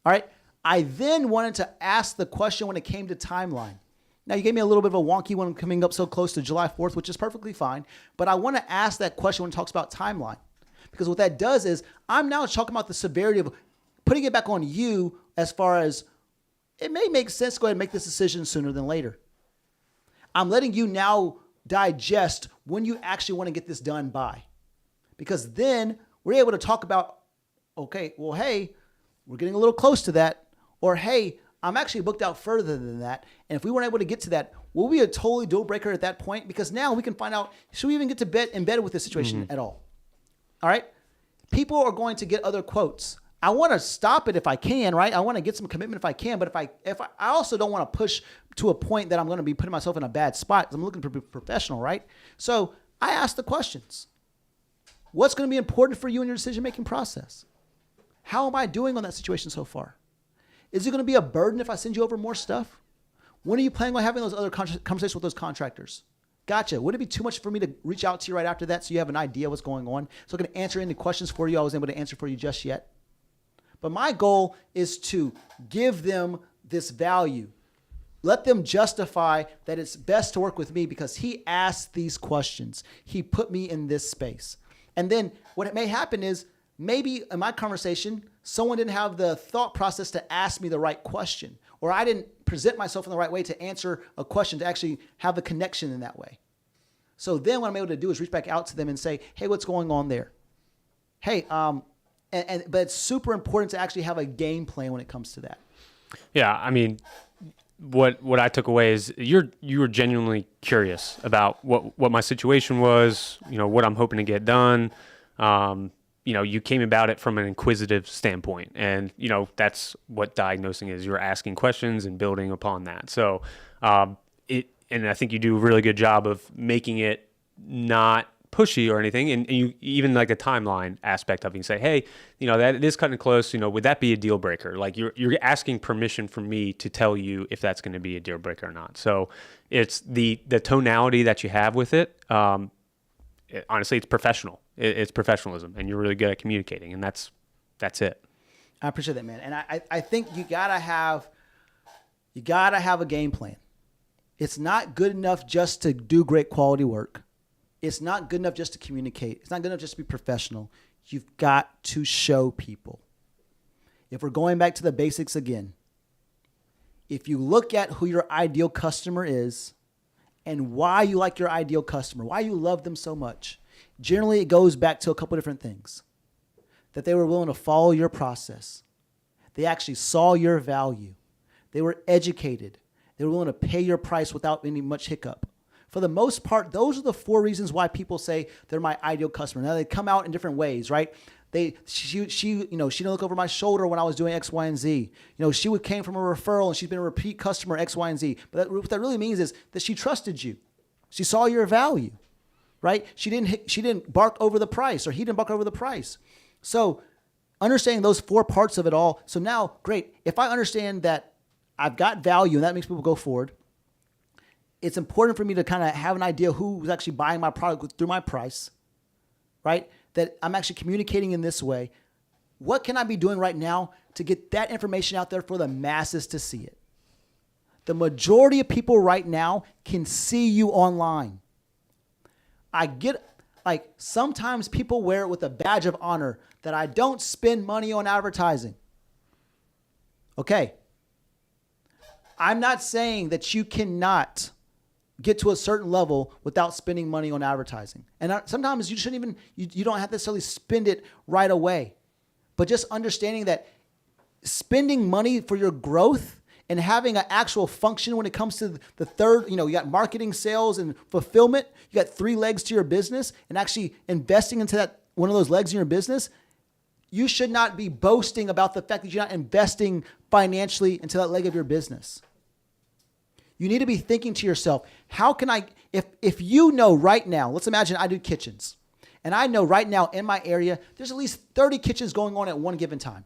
All right. I then wanted to ask the question when it came to timeline. Now, you gave me a little bit of a wonky one coming up so close to July 4th, which is perfectly fine. But I want to ask that question when it talks about timeline. Because what that does is I'm now talking about the severity of putting it back on you as far as it may make sense to go ahead and make this decision sooner than later. I'm letting you now digest when you actually want to get this done by. Because then we're able to talk about, okay, well, hey, we're getting a little close to that. Or, hey, I'm actually booked out further than that. And if we weren't able to get to that, will we be a totally deal breaker at that point? Because now we can find out, should we even get to bed embedded with this situation at all? All right. People are going to get other quotes. I want to stop it if I can, right? I want to get some commitment if I can, but if I also don't want to push to a point that I'm going to be putting myself in a bad spot. I'm looking to be professional, right? So I ask the questions. What's going to be important for you in your decision-making process? How am I doing on that situation so far? Is it going to be a burden if I send you over more stuff? When are you planning on having those other conversations with those contractors? Gotcha. Would it be too much for me to reach out to you right after that so you have an idea what's going on? So I can answer any questions for you I wasn't able to answer for you just yet. But my goal is to give them this value. Let them justify that it's best to work with me because he asked these questions. He put me in this space. And then what may happen is maybe in my conversation, someone didn't have the thought process to ask me the right question, or I didn't present myself in the right way to answer a question to actually have a connection in that way. So then what I'm able to do is reach back out to them and say, hey, what's going on there? Hey, but it's super important to actually have a game plan when it comes to that. Yeah, I mean, what I took away is you were genuinely curious about what my situation was, what I'm hoping to get done. You came about it from an inquisitive standpoint, and that's what diagnosing is. You're asking questions and building upon that. So and I think you do a really good job of making it not pushy or anything, and you even like the timeline aspect of it. You say, hey, that it is kind of close. Would that be a deal breaker? Like you're asking permission from me to tell you if that's going to be a deal breaker or not. So it's the tonality that you have with it. Honestly, it's professional. It's professionalism, and you're really good at communicating, and that's it. I appreciate that, man. And I think you gotta have a game plan. It's not good enough just to do great quality work. It's not good enough just to communicate. It's not good enough just to be professional. You've got to show people. If we're going back to the basics again, if you look at who your ideal customer is and why you like your ideal customer, why you love them so much, generally it goes back to a couple different things. That they were willing to follow your process. They actually saw your value. They were educated. They were willing to pay your price without any much hiccup. For the most part, those are the 4 reasons why people say they're my ideal customer. Now they come out in different ways, right? She didn't look over my shoulder when I was doing X, Y, and Z. She came from a referral and she's been a repeat customer X, Y, and Z. But what that really means is that she trusted you. She saw your value, right? She didn't bark over the price, or he didn't bark over the price. So understanding those 4 parts of it all. So now, great. If I understand that I've got value and that makes people go forward, it's important for me to kind of have an idea who's actually buying my product through my price, right? That I'm actually communicating in this way. What can I be doing right now to get that information out there for the masses to see it? The majority of people right now can see you online. I get, sometimes people wear it with a badge of honor that I don't spend money on advertising. Okay. I'm not saying that you cannot get to a certain level without spending money on advertising. And sometimes you shouldn't even, you don't have to necessarily spend it right away. But just understanding that spending money for your growth and having an actual function when it comes to the third, you got marketing, sales, and fulfillment. You got 3 legs to your business, and actually investing into that one of those legs in your business. You should not be boasting about the fact that you're not investing financially into that leg of your business. You need to be thinking to yourself, how can I, if you know right now, let's imagine I do kitchens, and I know right now in my area, there's at least 30 kitchens going on at one given time.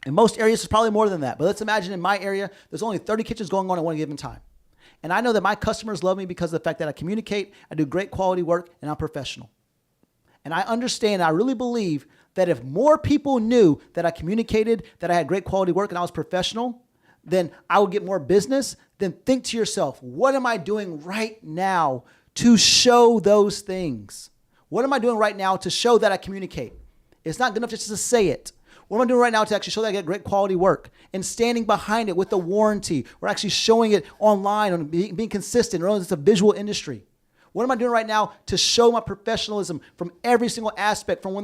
In most areas, it's probably more than that. But let's imagine in my area, there's only 30 kitchens going on at one given time. And I know that my customers love me because of the fact that I communicate, I do great quality work, and I'm professional. And I understand, I really believe that if more people knew that I communicated, that I had great quality work, and I was professional, then I would get more business. Then think to yourself, what am I doing right now to show those things? What am I doing right now to show that I communicate? It's not good enough just to say it. What am I doing right now to actually show that I get great quality work and standing behind it with the warranty? We're actually showing it online and being consistent. Remember, it's a visual industry. What am I doing right now to show my professionalism from every single aspect, from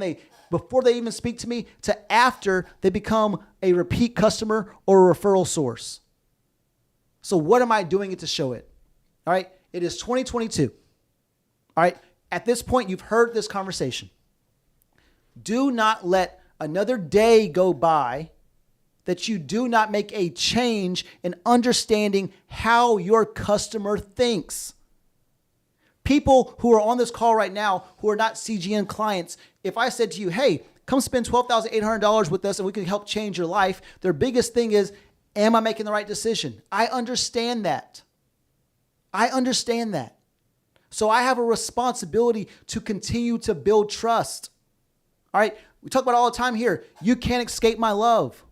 before they even speak to me to after they become a repeat customer or a referral source? So what am I doing it to show it? All right. It is 2022. All right. At this point, you've heard this conversation. Do not let another day go by that you do not make a change in understanding how your customer thinks. People who are on this call right now who are not CGN clients, if I said to you, hey, come spend $12,800 with us and we can help change your life, their biggest thing is, am I making the right decision? I understand that. So I have a responsibility to continue to build trust. All right. We talk about it all the time here. You can't escape my love.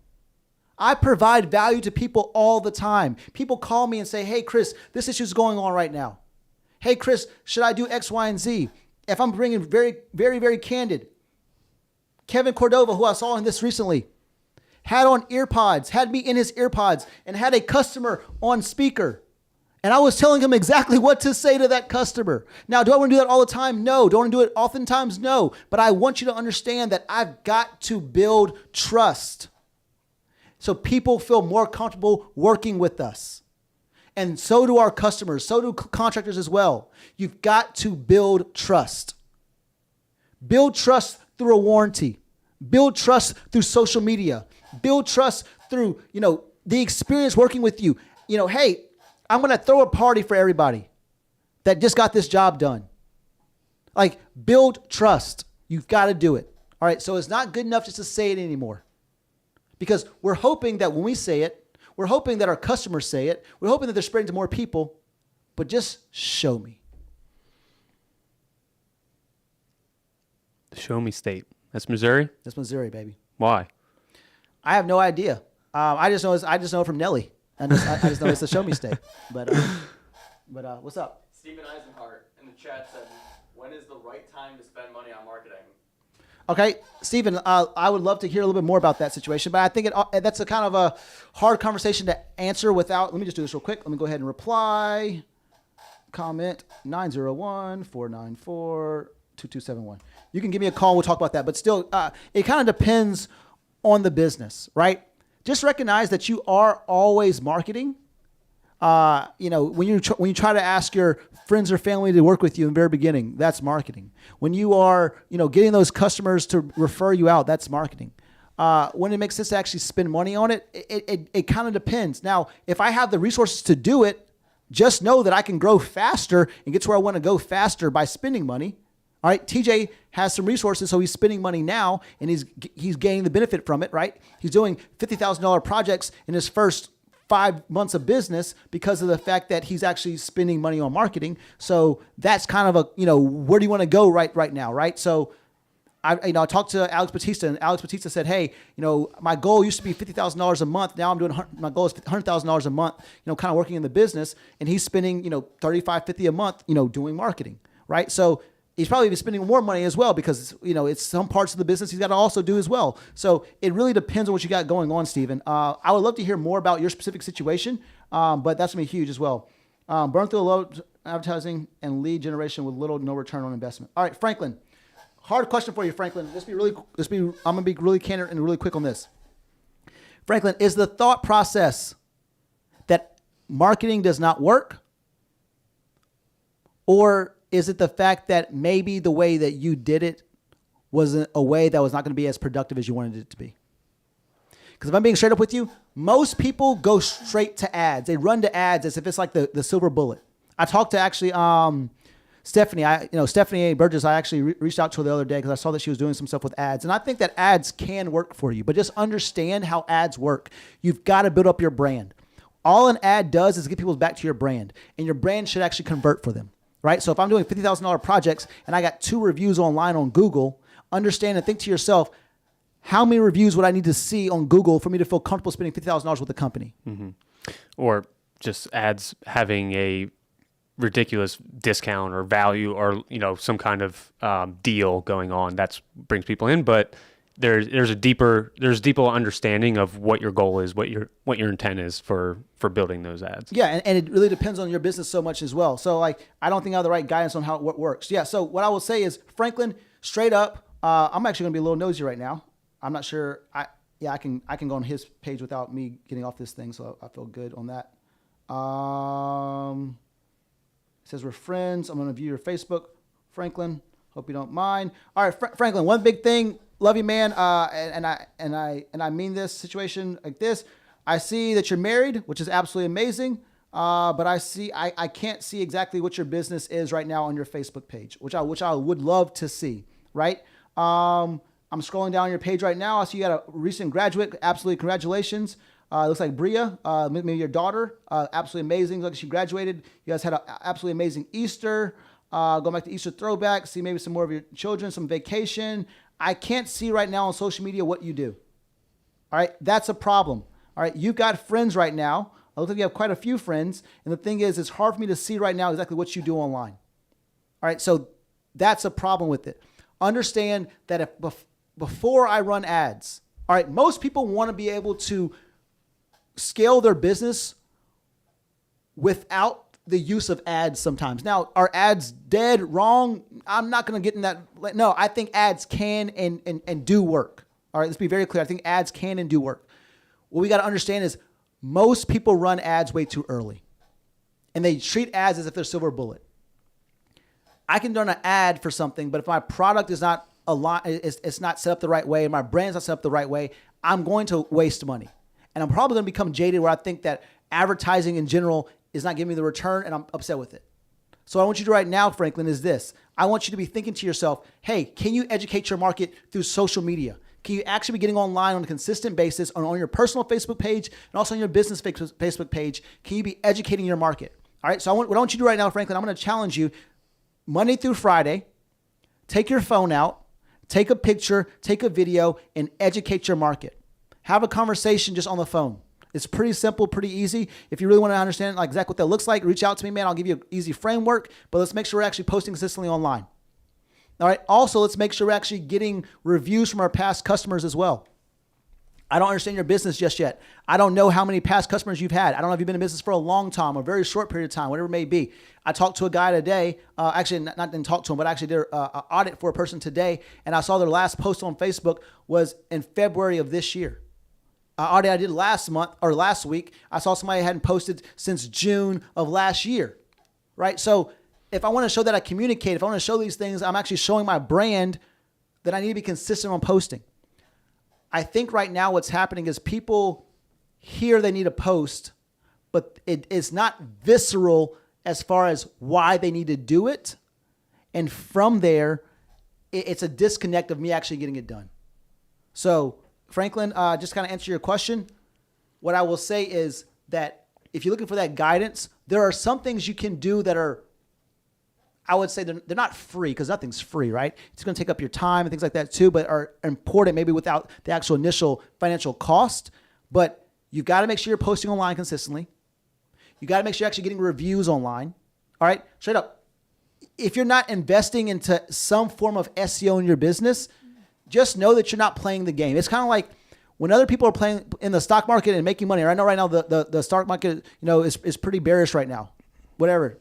I provide value to people all the time. People call me and say, hey, Chris, this issue is going on right now. Hey, Chris, should I do X, Y, and Z? If I'm bringing very, very, very candid, Kevin Cordova, who I saw in this recently, had on earpods, had me in his earpods, and had a customer on speaker. And I was telling him exactly what to say to that customer. Now, do I want to do that all the time? No. Do I want to do it oftentimes? No. But I want you to understand that I've got to build trust so people feel more comfortable working with us. And so do our customers. So do contractors as well. You've got to build trust. Build trust through a warranty. Build trust through social media. Build trust through, the experience working with you. Hey, I'm going to throw a party for everybody that just got this job done. Like, build trust. You've got to do it. All right. So it's not good enough just to say it anymore, because we're hoping that when we say it, we're hoping that our customers say it. We're hoping that they're spreading to more people, but just show me. The show me state. That's Missouri? That's Missouri, baby. Why? I have no idea. I just know from Nelly. I just know it's the show me state. But what's up? Stephen Eisenhart in the chat said, when is the right time to spend money on marketing? Okay, Stephen, I would love to hear a little bit more about that situation, but I think that's a kind of a hard conversation to answer without. Let me just do this real quick. Let me go ahead and reply. Comment 901-494-2271. You can give me a call. We'll talk about that. But still, it kind of depends on the business, right? Just recognize that you are always marketing. When you try to ask your friends or family to work with you in the very beginning, that's marketing. When you are, getting those customers to refer you out, that's marketing. When it makes sense to actually spend money on it, it kind of depends. Now, if I have the resources to do it, just know that I can grow faster and get to where I want to go faster by spending money. All right, TJ has some resources, so he's spending money now, and he's gaining the benefit from it, right? He's doing $50,000 projects in his first 5 months of business because of the fact that he's actually spending money on marketing. So that's kind of where do you want to go right now, right? So I talked to Alex Batista, and Alex Batista said, hey, my goal used to be $50,000 a month. Now my goal is $100,000 a month, kind of working in the business, and he's spending, $35-50 a month, doing marketing, right? So he's probably been spending more money as well because, it's some parts of the business he's got to also do as well. So it really depends on what you got going on, Stephen. I would love to hear more about your specific situation, but that's going to be huge as well. Burn through a low advertising and lead generation with little to no return on investment. All right, Franklin. Hard question for you, Franklin. I'm going to be really candid and really quick on this. Franklin, is the thought process that marketing does not work, or is it the fact that maybe the way that you did it was a way that was not going to be as productive as you wanted it to be? Because if I'm being straight up with you, most people go straight to ads. They run to ads as if it's like the silver bullet. I talked to actually Stephanie. Stephanie Burgess. I actually reached out to her the other day because I saw that she was doing some stuff with ads, and I think that ads can work for you. But just understand how ads work. You've got to build up your brand. All an ad does is get people back to your brand, and your brand should actually convert for them. Right? So if I'm doing $50,000 projects and I got 2 reviews online on Google, understand and think to yourself, how many reviews would I need to see on Google for me to feel comfortable spending $50,000 with the company? Mm-hmm. Or just ads having a ridiculous discount or value or, some kind of deal going on. That brings people in, but there's a deeper understanding of what your goal is, what your intent is for building those ads. Yeah, and it really depends on your business so much as well. So I don't think I have the right guidance on how what works. Yeah, so what I will say is, Franklin, straight up, I'm actually going to be a little nosy right now. I'm not sure. I can go on his page without me getting off this thing, so I feel good on that. It says we're friends. I'm going to view your Facebook, Franklin. Hope you don't mind. All right, Franklin. One big thing. Love you, man. And I mean this situation like this. I see that you're married, which is absolutely amazing. But I can't see exactly what your business is right now on your Facebook page, which I would love to see. Right. I'm scrolling down your page right now. I see you got a recent graduate. Absolutely, congratulations. It looks like Bria, maybe your daughter. Absolutely amazing. Looks like she graduated. You guys had an absolutely amazing Easter. Going back to Easter throwback. See maybe some more of your children, some vacation. I can't see right now on social media what you do. All right, that's a problem. All right, you've got friends right now. I look like you have quite a few friends. And the thing is, it's hard for me to see right now exactly what you do online. All right, so that's a problem with it. Understand that if before I run ads, all right, most people want to be able to scale their business without the use of ads sometimes. Now, are ads dead, wrong? I'm not going to get in that. No, I think ads can and do work. All right, let's be very clear. I think ads can and do work. What we got to understand is most people run ads way too early. and they treat ads as if they're silver bullet. I can run an ad for something, but if my product is not it's not set up the right way, and my brand's not set up the right way, I'm going to waste money. And I'm probably going to become jaded where I think that advertising in general is not giving me the return, and I'm upset with it. So what I want you to do right now, Franklin, is this. I want you to be thinking to yourself, hey, can you educate your market through social media? Can you actually be getting online on a consistent basis on your personal Facebook page and also on your business Facebook page? Can you be educating your market? All right, so what I want you to do right now, Franklin, I'm going to challenge you Monday through Friday, take your phone out, take a picture, take a video, and educate your market. Have a conversation just on the phone. It's pretty simple, pretty easy. If you really want to understand like exactly what that looks like, reach out to me, man. I'll give you an easy framework, but let's make sure we're actually posting consistently online. All right. Also, let's make sure we're actually getting reviews from our past customers as well. I don't understand your business just yet. I don't know how many past customers you've had. I don't know if you've been in business for a long time or a very short period of time, whatever it may be. I talked to a guy today, didn't talk to him, but I actually did an audit for a person today, and I saw their last post on Facebook was in February of this year. Audit I did last week, I saw somebody hadn't posted since June of last year, right? So if I want to show that I communicate, if I want to show these things, I'm actually showing my brand that I need to be consistent on posting. I think right now what's happening is people hear they need a post, but it's not visceral as far as why they need to do it. And from there, it's a disconnect of me actually getting it done. So Franklin, just kind of answer your question. What I will say is that if you're looking for that guidance, there are some things you can do that are, I would say they're not free because nothing's free, right? It's going to take up your time and things like that too, but are important maybe without the actual initial financial cost. But you've got to make sure you're posting online consistently. You got to make sure you're actually getting reviews online. All right, straight up. If you're not investing into some form of SEO in your business, just know that you're not playing the game. It's kind of like when other people are playing in the stock market and making money. I know right now the stock market, is pretty bearish right now. Whatever.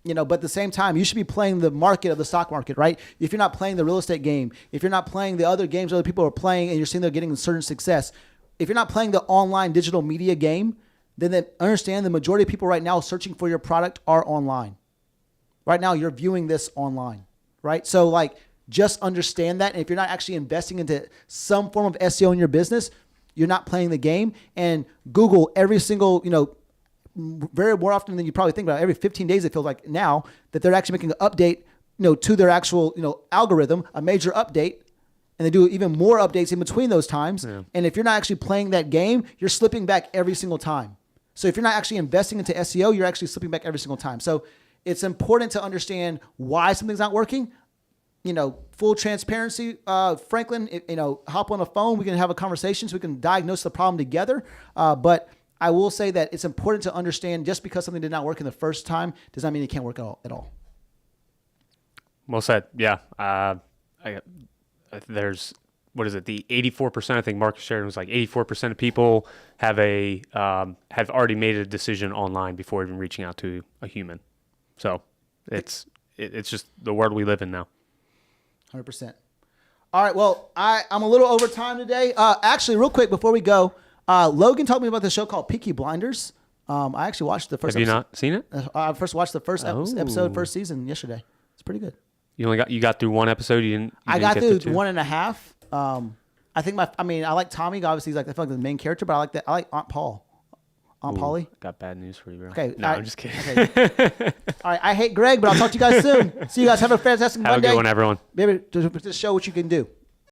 But at the same time, you should be playing the market of the stock market, right? If you're not playing the real estate game, if you're not playing the other games other people are playing and you're seeing they're getting certain success, if you're not playing the online digital media game, then understand the majority of people right now searching for your product are online. Right now, you're viewing this online, right? So just understand that. And if you're not actually investing into some form of SEO in your business, you're not playing the game. And Google every single, very more often than you probably think about. Every 15 days, it feels like now that they're actually making an update, to their actual, algorithm, a major update, and they do even more updates in between those times. Yeah. And if you're not actually playing that game, you're slipping back every single time. So if you're not actually investing into SEO, you're actually slipping back every single time. So it's important to understand why something's not working. Full transparency, Franklin, hop on the phone. We can have a conversation so we can diagnose the problem together. But I will say that it's important to understand just because something did not work in the first time does not mean it can't work at all. Well said. Yeah. There's, the 84%, I think Marcus shared was like 84% of people have already made a decision online before even reaching out to a human. So it's just the world we live in now. 100%. All right. Well, I'm a little over time today. Actually, real quick before we go, Logan told me about the show called Peaky Blinders. I actually watched the first episode. Have you not seen it? I first watched the first episode, first season yesterday. It's pretty good. You got through one episode. I got through 1.5. I think I like Tommy. Obviously, he's I feel like the main character, but I like Aunt Polly. Got bad news for you, bro. Okay. No, I'm just kidding. Okay. All right. I hate Greg, but I'll talk to you guys soon. See you guys. Have a fantastic Monday. Have a good one, everyone. Maybe just show what you can do.